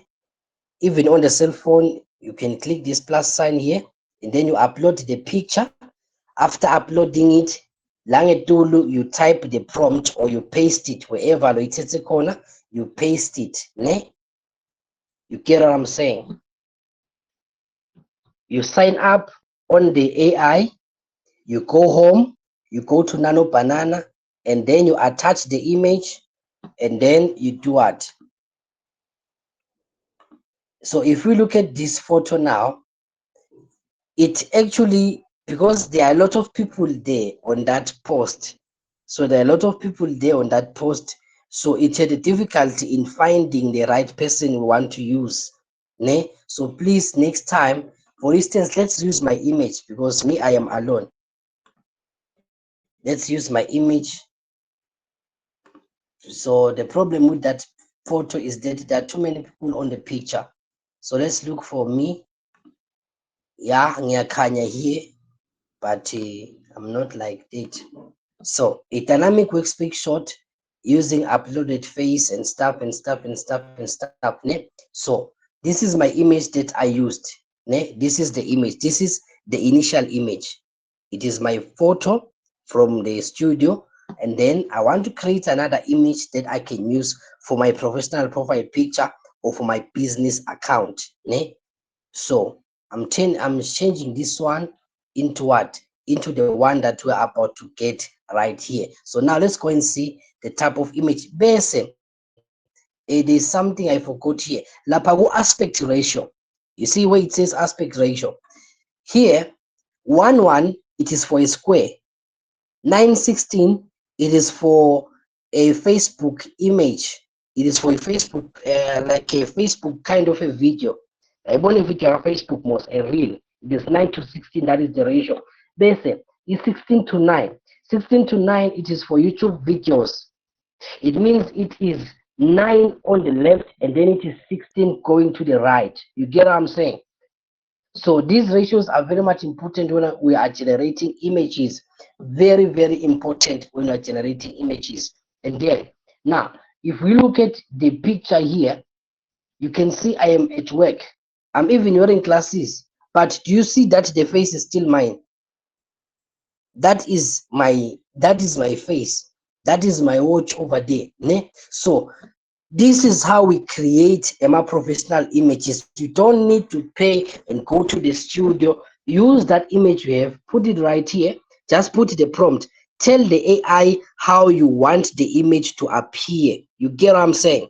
Even on the cell phone, you can click this plus sign here, and then you upload the picture. After uploading it, Langetulu, you type the prompt or you paste it wherever it's a corner, you paste it. Ne? You get what I'm saying? You sign up on the AI, you go home, you go to Nano Banana, and then you attach the image, and then you do what? So if we look at this photo now, it actually, because there are a lot of people there on that post, so there are a lot of people there on that post, so it had a difficulty in finding the right person we want to use. Ne? So please, next time, for instance, let's use my image because me, I am alone. Let's use my image. So the problem with that photo is that there are too many people on the picture. So let's look for me. Yeah, ngiyakanya here, but I'm not like that. So a dynamic workspace shot using uploaded face and stuff and stuff and stuff and stuff. Ne? So this is my image that I used. Ne? This is the image. This is the initial image. It is my photo from the studio. And then I want to create another image that I can use for my professional profile picture or for my business account. Ne? So I'm changing this one into what? Into the one that we're about to get right here. So now let's go and see the type of image. Basic. It is something I forgot here. Lapha aspect ratio. You see where it says aspect ratio. Here, 1:1, it is for a square. 9:16, it is for a Facebook image. It is for a Facebook, like a Facebook kind of a video. I believe video on Facebook most a reel. It is 9:16, that is the ratio. Basic is 16:9. 16:9, it is for YouTube videos. It means it is 9 on the left and then it is 16 going to the right. You get what I'm saying? So these ratios are very much important when we are generating images. Very, very important when we are generating images. And then, now, if we look at the picture here, you can see I am at work. I'm even wearing glasses. But do you see that the face is still mine? That is my face. That is my watch over there. Ne? So this is how we create more professional images. You don't need to pay and go to the studio. Use that image you have, put it right here, just put the prompt. Tell the AI how you want the image to appear. You get what I'm saying?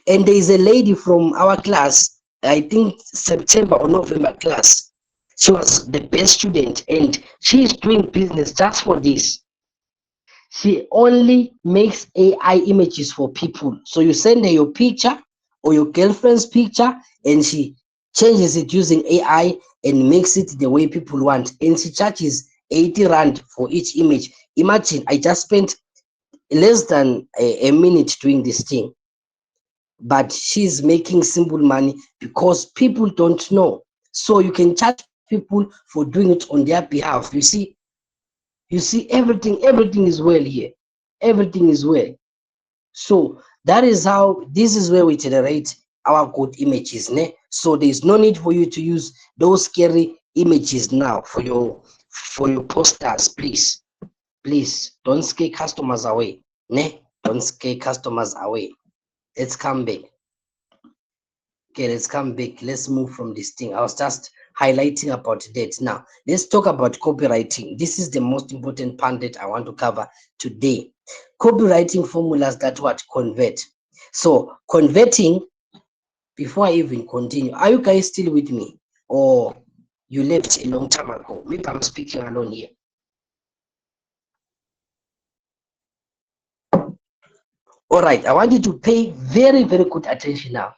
And there is a lady from our class, I think September or November class. She was the best student and she is doing business just for this. She only makes AI images for people. So you send her your picture or your girlfriend's picture and she changes it using AI and makes it the way people want, and she charges 80 rand for each image. Imagine, I just spent less than a minute doing this thing, but she's making simple money because people don't know. So you can charge people for doing it on their behalf. You see everything is well here. Everything is well. So that is how, this is where we generate our good images. Ne? So there's no need for you to use those scary images now for your posters. Please don't scare customers away. Ne? Don't scare customers away. Let's come back. Okay, let's come back. Let's move from this thing. I was just highlighting about that. Now, let's talk about copywriting. This is the most important part that I want to cover today. Copywriting formulas that what convert. So, converting, before I even continue, are you guys still with me? Or you left a long time ago? Maybe I'm speaking alone here. All right, I want you to pay very, very good attention now.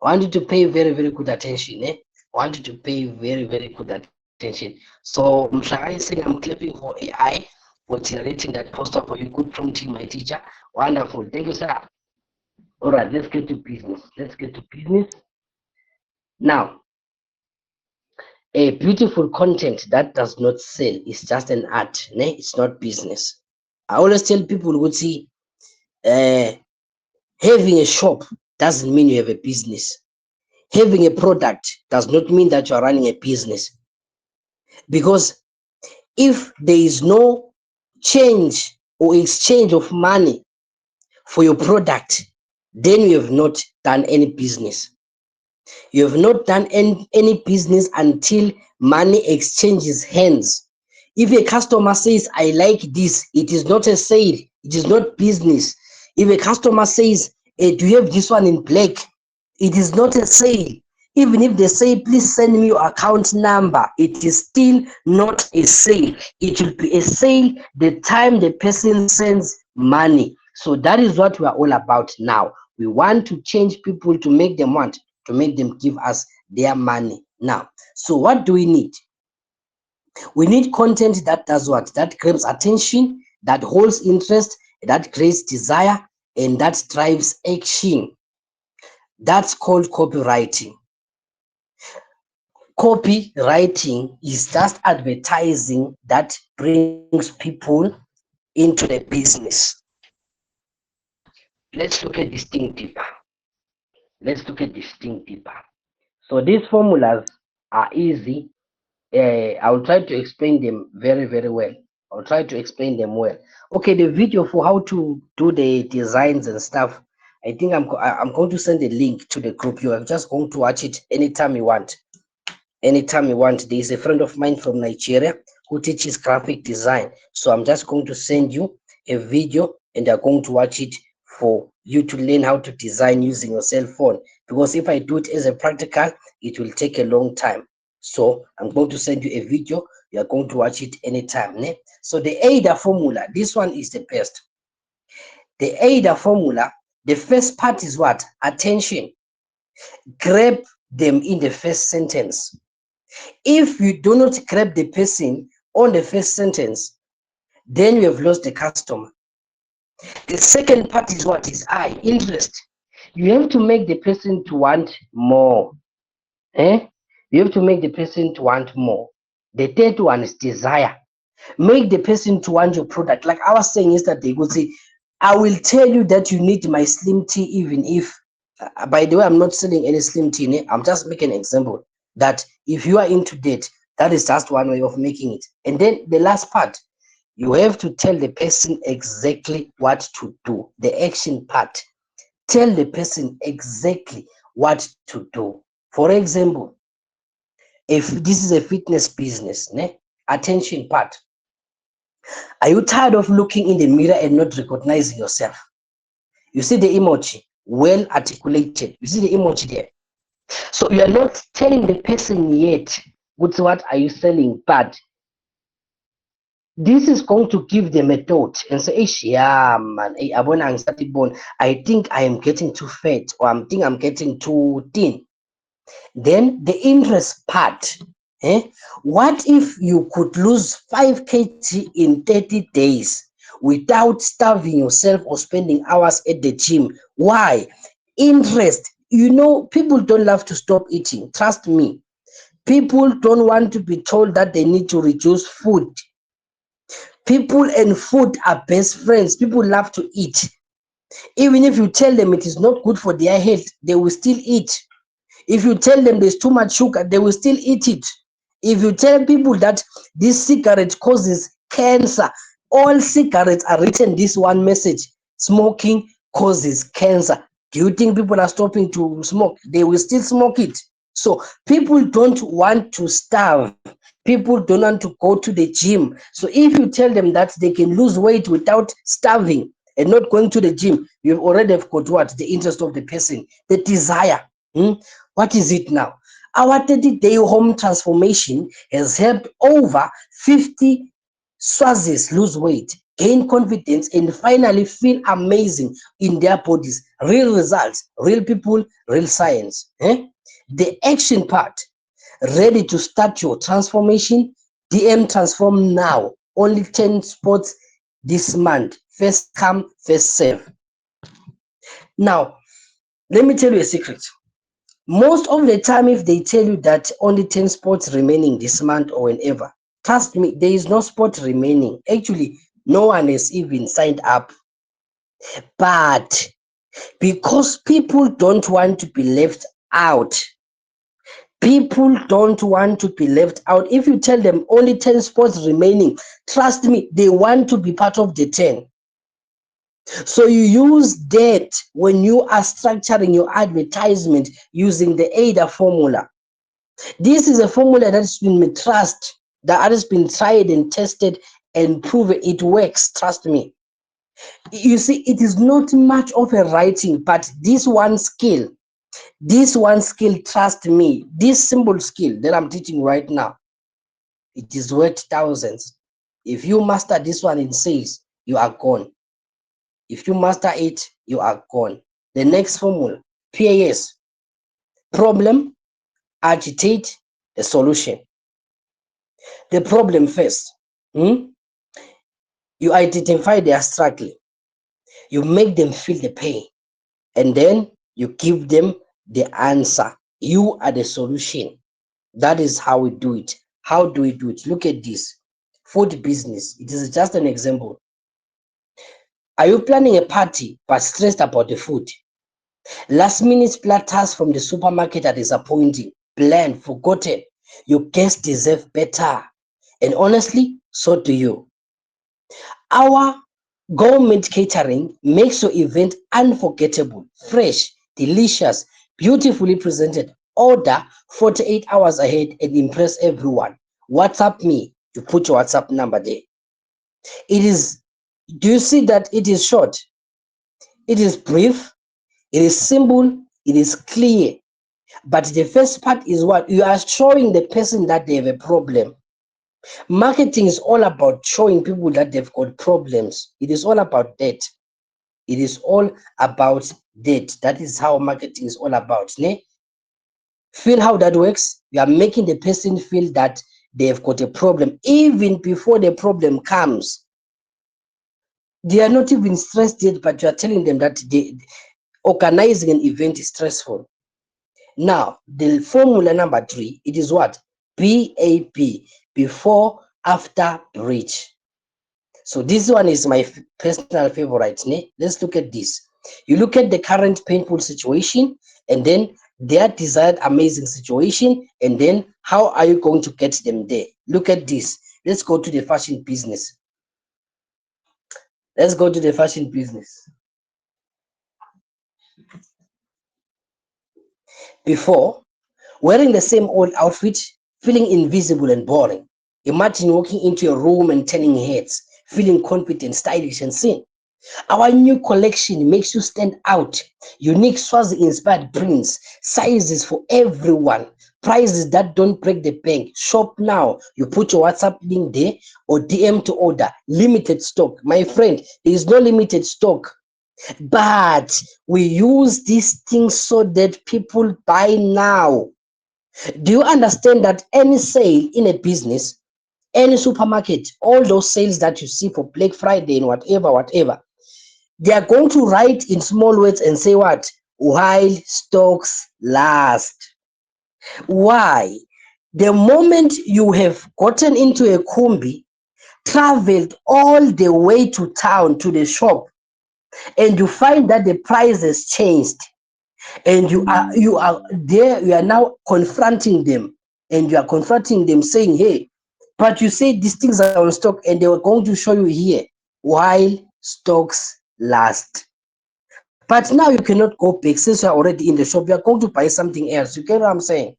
I want you to pay very, very good attention. I want you to pay very, very good attention. So Mshai saying I'm clapping for AI for generating that poster for you. Good prompting, my teacher. Wonderful. Thank you, sir. All right, let's get to business. Let's get to business. Now, a beautiful content that does not sell is just an art. It's not business. I always tell people would see having a shop doesn't mean you have a business. Having a product does not mean that you are running a business. Because if there is no change or exchange of money for your product, then you have not done any business. You have not done any business until money exchanges hands. If a customer says, I like this, it is not a sale, it is not business. If a customer says, hey, do you have this one in black? It is not a sale. Even if they say, please send me your account number, it is still not a sale. It will be a sale the time the person sends money. So that is what we are all about now. We want to change people to make them give us their money now. So what do we need? We need content that does what? That grabs attention, that holds interest, that creates desire, and that drives action. That's called copywriting. Copywriting is just advertising that brings people into the business. Let's look at this thing deeper. So these formulas are easy. I'll try to explain them very, very well. I'll try to explain them well. Okay, the video for how to do the designs and stuff, I think I'm going to send a link to the group. You are just going to watch it anytime you want. Anytime you want. There is a friend of mine from Nigeria who teaches graphic design. So I'm just going to send you a video and you're going to watch it for you to learn how to design using your cell phone. Because if I do it as a practical, it will take a long time. So I'm going to send you a video. You're going to watch it anytime. Ne? So the AIDA formula, this one is the best. The AIDA formula, the first part is what? Attention. Grab them in the first sentence. If you do not grab the person on the first sentence, then you have lost the customer. The second part is what is interest. You have to make the person to want more. You have to make the person to want more. The third one is desire. Make the person to want your product. Like I was saying yesterday, they would say, I will tell you that you need my slim tea even if, by the way, I'm not selling any slim tea. I'm just making an example that if you are into that, that is just one way of making it. And then the last part, you have to tell the person exactly what to do. The action part. Tell the person exactly what to do. For example, if this is a fitness business, attention part. Are you tired of looking in the mirror and not recognizing yourself? You see the emoji, well articulated. You see the emoji there. So you are not telling the person yet, what are you selling? But this is going to give them a thought and say, yeah, man, I think I am getting too fat, or I think I'm getting too thin. Then the interest part. Eh? What if you could lose 5 kg in 30 days without starving yourself or spending hours at the gym? Why? Interest. People don't love to stop eating. Trust me. People don't want to be told that they need to reduce food. People and food are best friends. People love to eat. Even if you tell them it is not good for their health, they will still eat. If you tell them there's too much sugar, they will still eat it. If you tell people that this cigarette causes cancer, all cigarettes are written this one message: smoking causes cancer. Do you think people are stopping to smoke? They will still smoke it. So people don't want to starve. People don't want to go to the gym. So if you tell them that they can lose weight without starving and not going to the gym, you've already got what? The interest of the person, the desire. What is it now? Our 30-day home transformation has helped over 50 Swazis lose weight, gain confidence, and finally feel amazing in their bodies. Real results, real people, real science. The action part. Ready to start your transformation? DM Transform now. Only 10 spots this month. First come, first serve. Now, let me tell you a secret. Most of the time, if they tell you that only 10 spots remaining this month or whenever, trust me, there is no spot remaining. Actually, no one has even signed up. But because people don't want to be left out, people don't want to be left out. If you tell them only 10 spots remaining, trust me, they want to be part of the 10. So you use that when you are structuring your advertisement using the AIDA formula. This is a formula that's been that has been tried and tested and proven it works. Trust me. You see, it is not much of a writing, but this one skill, trust me, this simple skill that I'm teaching right now, it is worth thousands. If you master this one in sales, you are gone. If you master it, you are gone. The next formula, PAS, problem, agitate, the solution. The problem first. You identify their struggle, you make them feel the pain, and then you give them the answer. You are the solution. That is how we do it. How do we do it? Look at this. Food business. It is just an example. Are you planning a party but stressed about the food? Last minute platters from the supermarket are disappointing, bland, forgotten. Your guests deserve better. And honestly, so do you. Our gourmet catering makes your event unforgettable, fresh, delicious, beautifully presented. Order 48 hours ahead and impress everyone. WhatsApp me. You put your WhatsApp number there. It is, do you see that it is short? It is brief, it is simple, it is clear. But the first part is what? You are showing the person that they have a problem. Marketing is all about showing people that they've got problems. It is all about that. It is all about that. That is how marketing is all about. Ne? Feel how that works? You are making the person feel that they've got a problem even before the problem comes. They are not even stressed yet, but you are telling them that organizing an event is stressful. Now, the formula number 3, it is what? BAP, before, after, bridge. So this one is my personal favorite. Ne? Let's look at this. You look at the current painful situation, and then their desired amazing situation, and then how are you going to get them there? Look at this. Let's go to the fashion business. Let's go to the fashion business. Before, wearing the same old outfit, feeling invisible and boring. Imagine walking into your room and turning heads, feeling confident, stylish, and seen. Our new collection makes you stand out. Unique Swazi-inspired prints, sizes for everyone, prices that don't break the bank. Shop now. You put your WhatsApp link there or DM to order. Limited stock. My friend, there is no limited stock. But we use these things so that people buy now. Do you understand that any sale in a business, any supermarket, all those sales that you see for Black Friday and whatever, they are going to write in small words and say what? While stocks last. Why? The moment you have gotten into a combi, traveled all the way to town to the shop, and you find that the price has changed, and you are there, you are now confronting them, and you are confronting them saying, hey, but you say these things are on stock, and they were going to show you here while stocks last. But now you cannot go back since you're already in the shop, you're going to buy something else. You get what I'm saying?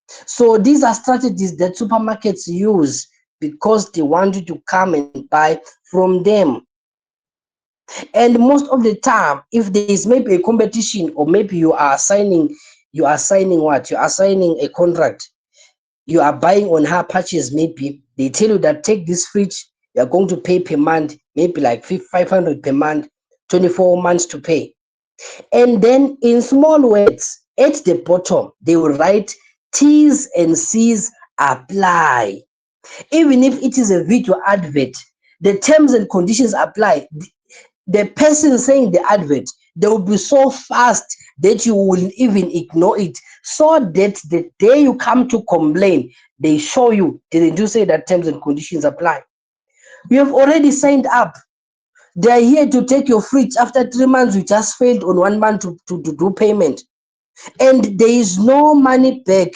So these are strategies that supermarkets use because they want you to come and buy from them. And most of the time, if there is maybe a competition, or maybe you are signing what? You are signing a contract. You are buying on her purchase, maybe they tell you that take this fridge, you are going to pay per month, maybe like 500 per month, 24 months to pay. And then in small words at the bottom, they will write T's and C's apply. Even if it is a video advert, the terms and conditions apply. The person saying the advert, they will be so fast that you will even ignore it, so that the day you come to complain, they show you, didn't you say that terms and conditions apply? You have already signed up. They are here to take your fridge. After 3 months, you just failed on 1 month to do payment, and there is no money back.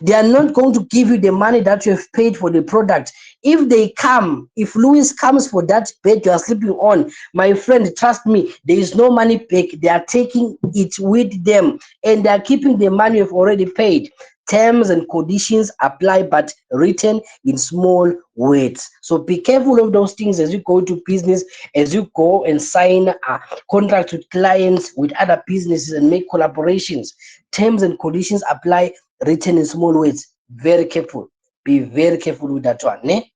They are not going to give you the money that you have paid for the product. If Louis comes for that bed you are sleeping on, my friend, trust me, there is no money back. They are taking it with them, and they are keeping the money you've already paid. Terms and conditions apply, but written in small words. So be careful of those things as you go to business, as you go and sign contracts with clients, with other businesses, and make collaborations. Terms and conditions apply, written in small words. Very careful. Be very careful with that one. Ne?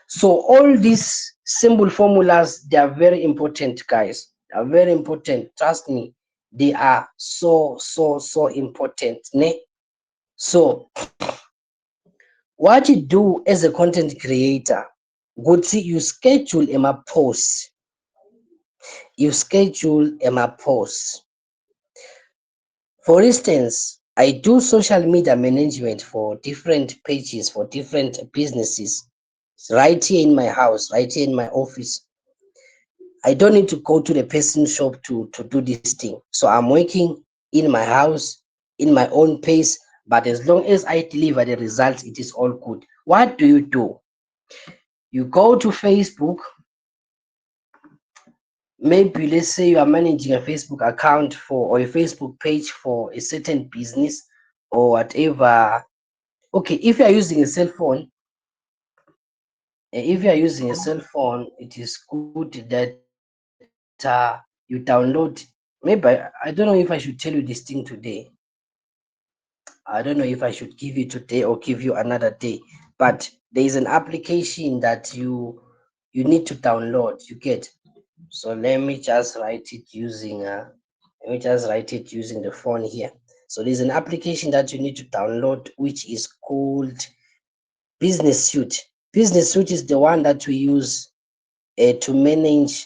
So all these simple formulas, they are very important, guys. They are very important. Trust me. They are so important. Ne? So what you do as a content creator, good see you schedule a post. You schedule a post. For instance, I do social media management for different pages, for different businesses, right here in my house, right here in my office. I don't need to go to the person shop to do this thing. So I'm working in my house, in my own pace, but as long as I deliver the results, it is all good. What do? You go to Facebook. Maybe let's say you are managing a Facebook account for, or a Facebook page for a certain business or whatever. Okay, if you are using a cell phone, it is good that you download. Maybe I don't know if I should tell you this thing today. I don't know if I should give you today or give you another day, but there is an application that you need to download. You get. So let me just write it using the phone here. So there's an application that you need to download, which is called Business Suite. Business Suite is the one that we use to manage.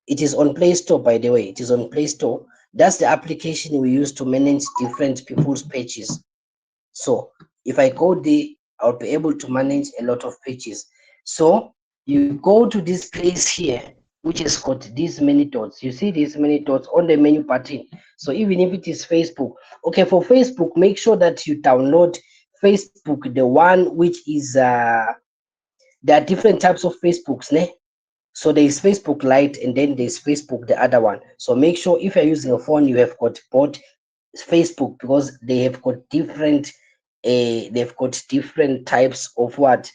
It is on Play Store, by the way. It is on Play Store. That's the application we use to manage different people's pages. So if I go there, I'll be able to manage a lot of pages. So you go to this place here, which has got these many dots. You see these many dots on the menu button. So even if it is Facebook, okay, for Facebook, make sure that you download Facebook, the one which is there are different types of Facebooks, ne? So there is Facebook Lite, and then there's Facebook, the other one. So make sure if you're using a phone, you have got both Facebook, because they've got different types of what?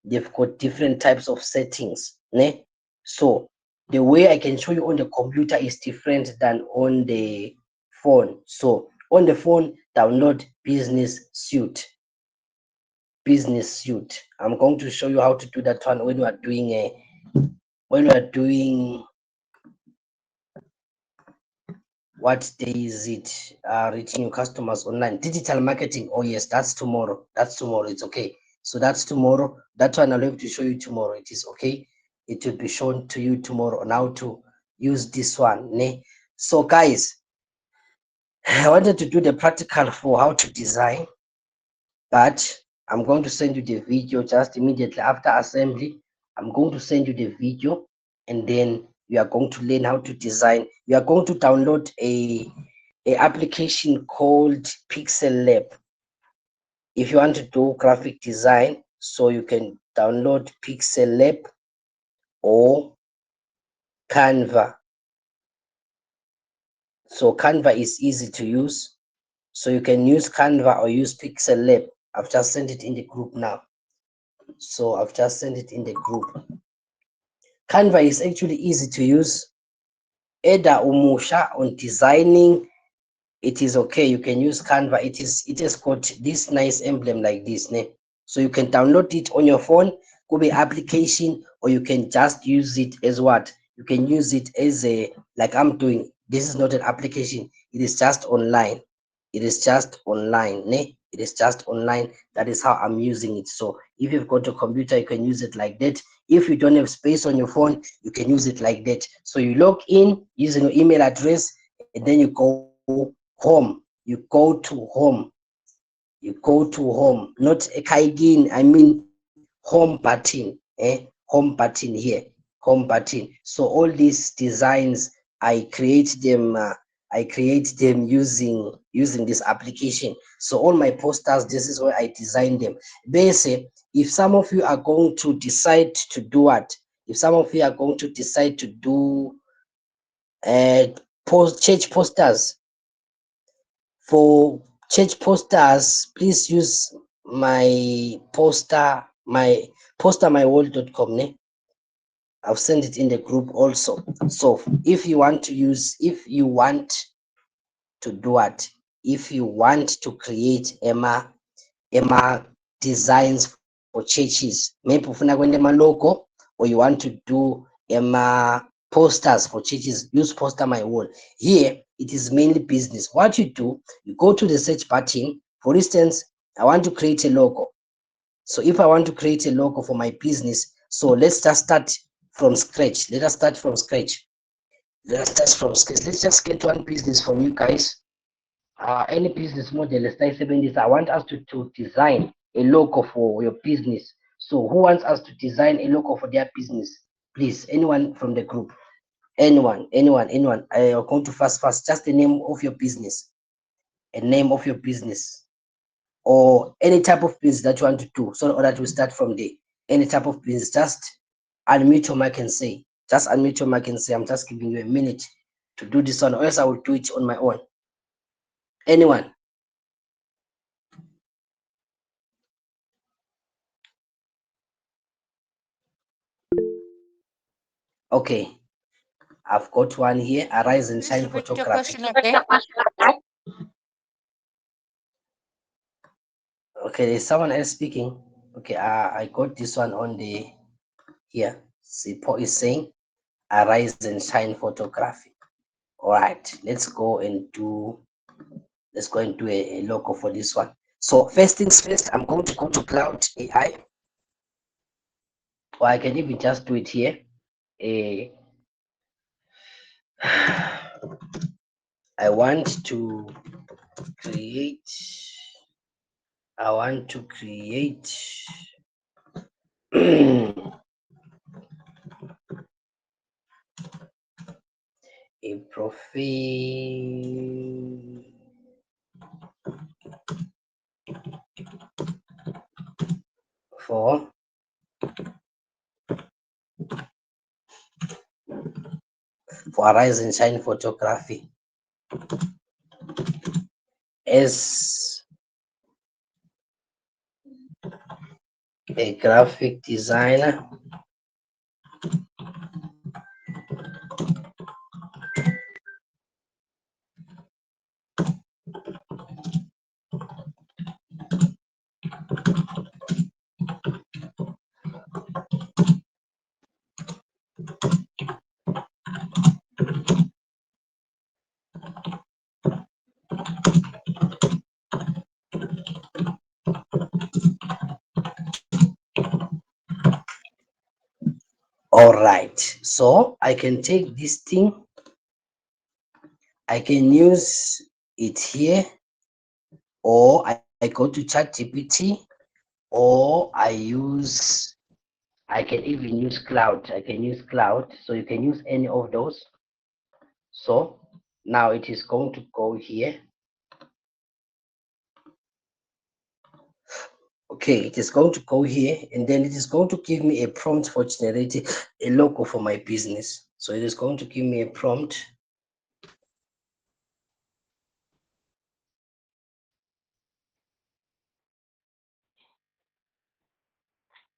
They've got different types of settings. Ne? So the way I can show you on the computer is different than on the phone. So on the phone, download Business Suite. Business Suite. I'm going to show you how to do that one when we are doing when we are doing What day is it? Reaching your customers online. Digital marketing. Oh yes, that's tomorrow. That's tomorrow. It's okay. So that's tomorrow. That one I'll have to show you tomorrow. It is okay. It will be shown to you tomorrow on how to use this one. Ne? So guys, I wanted to do the practical for how to design, but I'm going to send you the video just immediately after assembly. I'm going to send you the video, and then you are going to learn how to design. You are going to download a application called Pixel Lab. If you want to do graphic design, so you can download Pixel Lab or Canva. So Canva is easy to use. So you can use Canva or use Pixel Lab. I've just sent it in the group now. So I've just sent it in the group. Canva is actually easy to use. Either umusha on designing, it is okay. You can use Canva. It has got this nice emblem like this, ne? So you can download it on your phone, could be application, or you can just use it as what? You can use it as a, like I'm doing. This is not an application. It is just online. It is just online, ne? It is just online. That is how I'm using it. So if you've got a computer, you can use it like that. If you don't have space on your phone, you can use it like that. So you log in using your email address, and then you go home. You go to home. You go to home, not a kaigin. I mean home button, home button here, home button. So all these designs, I create them using this application. So all my posters, this is where I design them. Basically, if some of you are going to decide to do what, if some of you are going to decide to do church posters, for church posters, please use my postermyworld.com. I've sent it in the group also. So if you want to use, if you want to do what, if you want to create Emma designs for churches, maybe ufuna kwenda logo, or you want to do Emma posters for churches, use Poster My Wall. Here it is mainly business. What you do, you go to the search button. For instance, I want to create a logo. So if I want to create a logo for my business, so let's just start from scratch. Let us start from scratch. Let's start from scratch. Let's just get one business from you guys. Any business model, I want us to design a logo for your business. So who wants us to design a logo for their business? Please, anyone from the group? Anyone. I are going to fast. Just the name of your business, a name of your business, or any type of business that you want to do. So that we start from there. Any type of business, just unmute your mic and say. Just unmute your mic and say. I'm just giving you a minute to do this one, or else I will do it on my own. Anyone? Okay, I've got one here. Arise and shine photography. Okay, there's someone else speaking. Okay, I got this one on the here. See, Paul is saying arise and shine photography. All right, let's go and do a logo for this one. So first things first, I'm going to go to Cloud AI, or I can even just do it here. I want to create. I want to create a profile for Arise and Shine Photography as a graphic designer. All right, so I can take this thing, I can use it here, or I go to ChatGPT, or I can even use cloud. I can use cloud, so you can use any of those. So now it is going to go here. Okay, it is going to go here, and then it is going to give me a prompt for generating a logo for my business. So it is going to give me a prompt.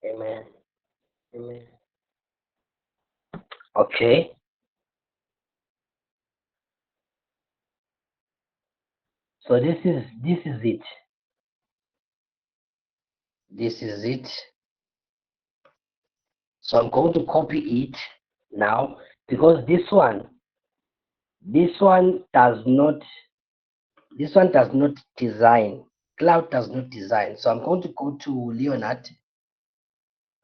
Amen. Amen. Okay. So this is it. This is it. So I'm going to copy it now, because this one does not design. Cloud does not design. So I'm going to go to Leonard.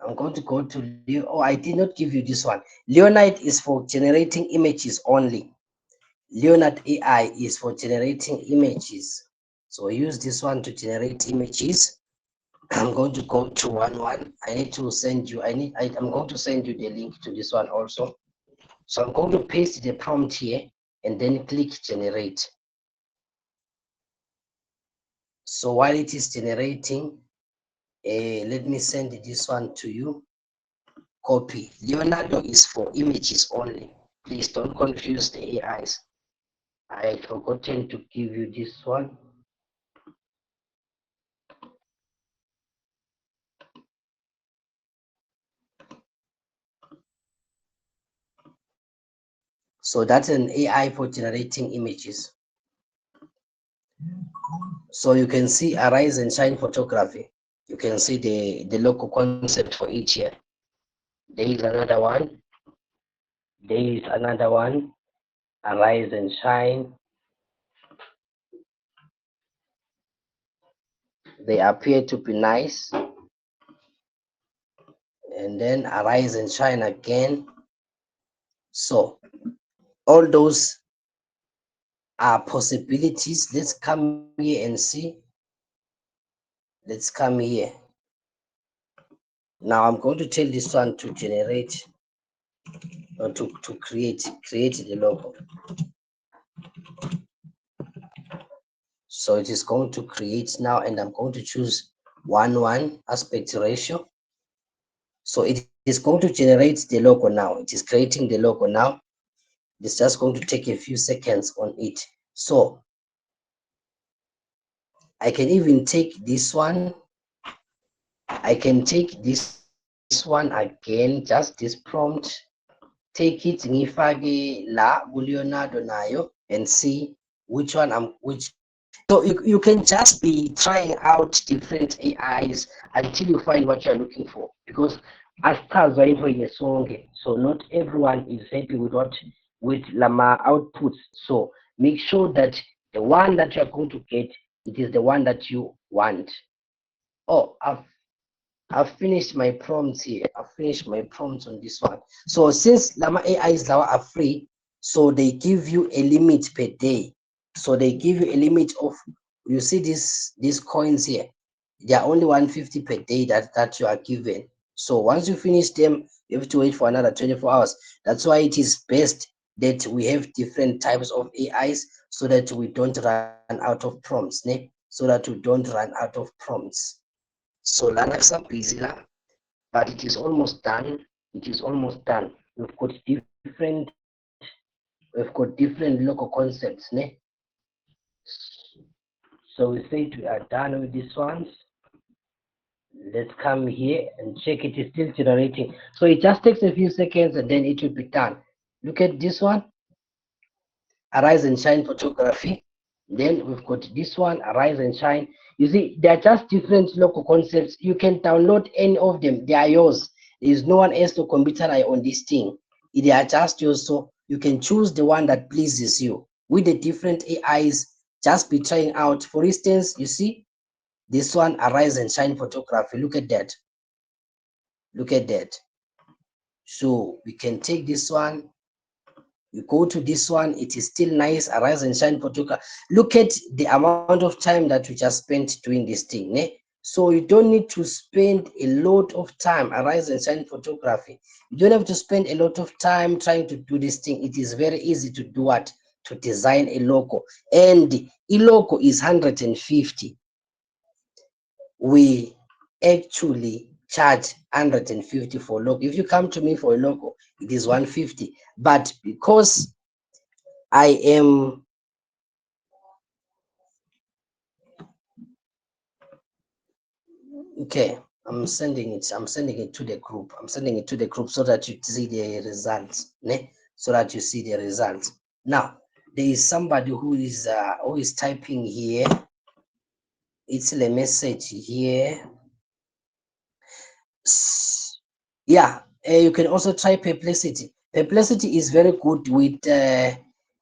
I'm going to go to Leo. Oh, I did not give you this one. Leonard is for generating images only. Leonard AI is for generating images. So use this one to generate images. I'm going to go to one. I need to send you. I'm going to send you the link to this one also. So I'm going to paste the prompt here and then click generate. So while it is generating, let me send this one to you. Copy. Leonardo is for images only. Please don't confuse the AIs. I had forgotten to give you this one. So that's an AI for generating images. So you can see Arise and Shine Photography. You can see the local concept for each here. There is another one. There is another one. Arise and Shine. They appear to be nice. And then Arise and Shine again. So all those are possibilities. Let's come here and see. Let's come here. Now I'm going to tell this one to generate or to create the logo. So it is going to create now, and I'm going to choose 1:1 aspect ratio. So it is going to generate the logo now. It is creating the logo now. It's just going to take a few seconds on it. So I can even take this one. I can take this one again, just this prompt, take it ngifake la kuLeonardo nayo, and see which one which. So you can just be trying out different AIs until you find what you're looking for, because asichazwa into yesonke, so not everyone is happy with Lama outputs. So make sure that the one that you're going to get, it is the one that you want. Oh, I've finished my prompts here. I've finished my prompts on this one. So since Lama AIs now are free, so they give you a limit per day. So they give you a limit of, you see these coins here, they are only 150 per day that you are given. So once you finish them, you have to wait for another 24 hours. That's why it is best that we have different types of AIs, so that we don't run out of prompts, ne? So that we don't run out of prompts. So Lana is busy now, but it is almost done. It is almost done. We've got different local concepts, ne? So we say we are done with these ones. Let's come here and check. It is still generating. So it just takes a few seconds and then it will be done. Look at this one, Arise and Shine Photography. Then we've got this one, Arise and Shine. You see, they're just different local concepts. You can download any of them. They are yours. There is no one else to compete on this thing. They are just yours. So you can choose the one that pleases you. With the different AIs, just be trying out. For instance, you see, this one, Arise and Shine Photography. Look at that. Look at that. So we can take this one, you go to this one, it is still nice, Arise and Shine photography. Look at the amount of time that we just spent doing this thing, ne? So you don't need to spend a lot of time. Arise and Shine photography, you don't have to spend a lot of time trying to do this thing. It is very easy to do what? To design a logo, and a logo is 150. We actually charge 150 for logo. If you come to me for a logo, it is 150. But because I am okay, I'm sending it to the group. I'm sending it to the group so that you see the results, ne? So that you see the results. Now, there is somebody who is typing here. It's a message here. Yeah, you can also try Perplexity. Perplexity is very good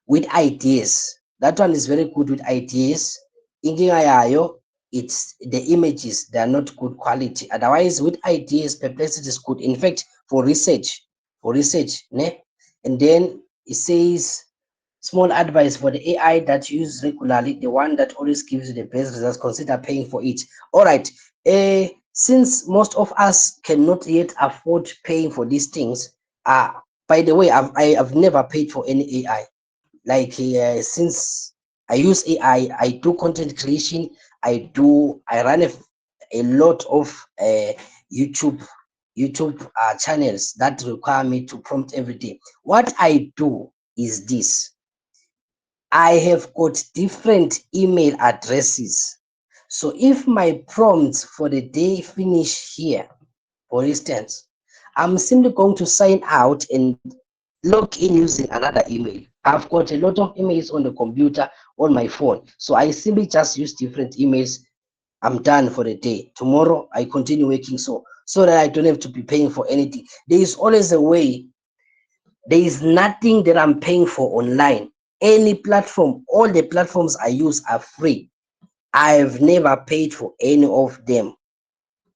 with ideas. That one is very good with ideas. Inkinga yayo, it's the images, they are not good quality. Otherwise, with ideas, Perplexity is good. In fact, for research, ne? And then it says small advice for the AI that you use regularly, the one that always gives you the best results, consider paying for it. All right. Since most of us cannot yet afford paying for these things, by the way, I've never paid for any AI. Like since I use AI, I do content creation. I run a lot of YouTube channels that require me to prompt every day. What I do is this: I have got different email addresses. So if my prompts for the day finish here, for instance, I'm simply going to sign out and log in using another email. I've got a lot of emails on the computer, on my phone. So I simply just use different emails. I'm done for the day. Tomorrow I continue working so that I don't have to be paying for anything. There is always a way. There is nothing that I'm paying for online. Any platform, all the platforms I use are free. I've never paid for any of them,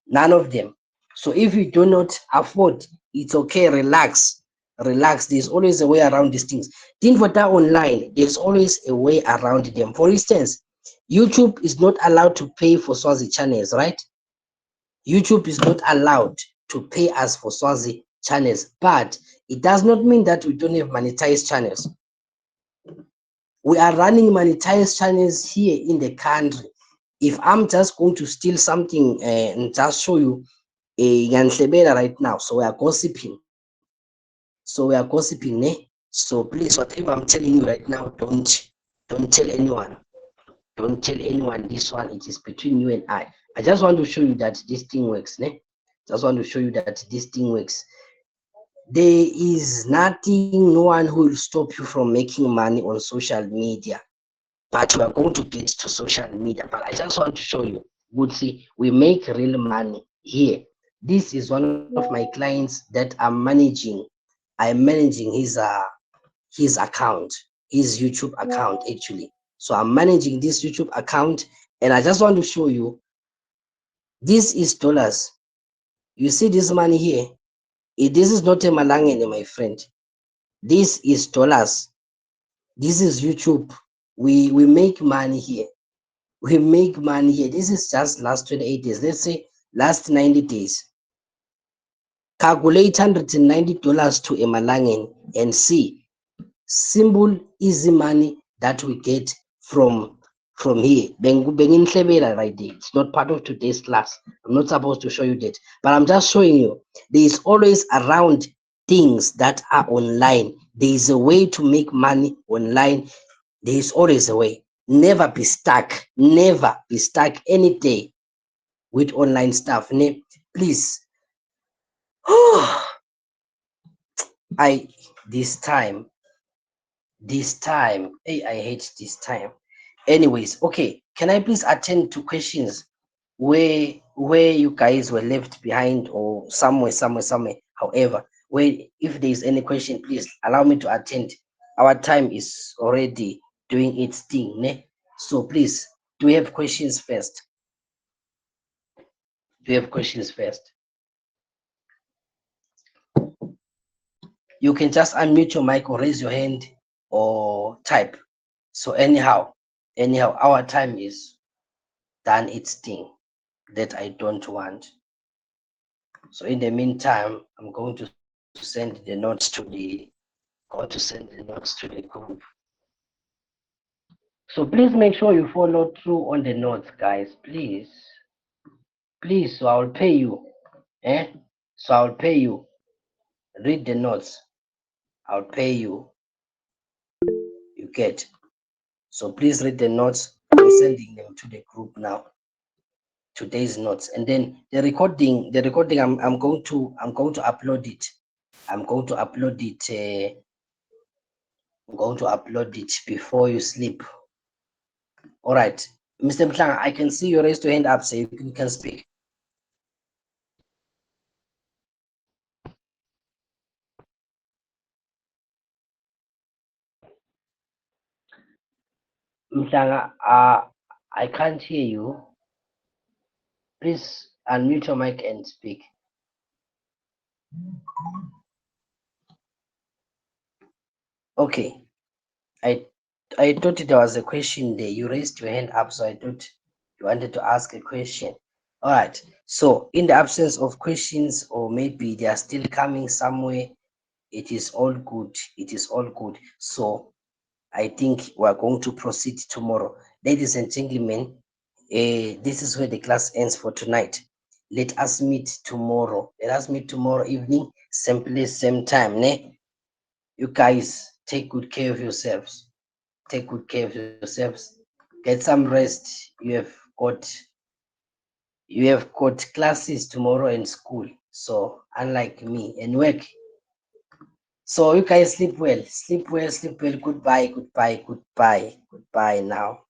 none of them. So if you do not afford, it's okay, relax, relax. There's always a way around these things. Think for that online, there's always a way around them. For instance, YouTube is not allowed to pay for Swazi channels, right? YouTube is not allowed to pay us for Swazi channels, but it does not mean that we don't have monetized channels. We are running monetized channels here in the country. If I'm just going to steal something and just show you a Yanhlebela right now, so we are gossiping. So we are gossiping, ne? So please, whatever I'm telling you right now, don't tell anyone. Don't tell anyone this one. It is between you and I. I just want to show you that this thing works, ne? Just want to show you that this thing works. There is nothing, no one who will stop you from making money on social media. But we are going to get to social media. But I just want to show you, good, see, we make real money here. This is one of my clients that I'm managing. I'm managing his account, his YouTube account actually. So I'm managing this YouTube account, and I just want to show you. This is dollars. You see this money here? This is not a malangene, my friend. This is dollars. This is YouTube. We make money here. We make money here. This is just last 28 days. Let's say last 90 days. Calculate $190 to a Malangen and see simple, easy money that we get from here. Benginhlebela right there. It's not part of today's class. I'm not supposed to show you that, but I'm just showing you. There is always around things that are online. There is a way to make money online. There is always a way. Never be stuck. Never be stuck any day with online stuff. Please. I this time hey, I hate this time. Anyways, okay, can I please attend to questions where you guys were left behind, or somewhere, however, where if there is any question, please allow me to attend. Our time is already doing its thing, ne? So please, do we have questions first? Do you have questions first? You can just unmute your mic or raise your hand or type. So anyhow, our time is done its thing that I don't want. So in the meantime, I'm going to send the notes to the group. So please make sure you follow through on the notes, guys. Please. So I'll pay you. So I'll pay you. Read the notes. I'll pay you. You get. So please read the notes. I'm sending them to the group now. Today's notes, and then the recording. I'm going to upload it. I'm going to upload it before you sleep. All right, Mr. Mhlanga, I can see you raised your hand up, so you can speak. Mhlanga, I can't hear you. Please unmute your mic and speak. Okay, I thought there was a question there. You raised your hand up, so I thought you wanted to ask a question. All right. So in the absence of questions, or maybe they are still coming somewhere, it is all good. It is all good. So I think we are going to proceed tomorrow. Ladies and gentlemen, this is where the class ends for tonight. Let us meet tomorrow. Let us meet tomorrow evening, same place, same time. Ne? You guys take good care of yourselves. Take good care of yourselves. Get some rest. You have got classes tomorrow in school. So unlike me, and work. So you guys sleep well. Sleep well, sleep well. Goodbye, goodbye, goodbye, goodbye now.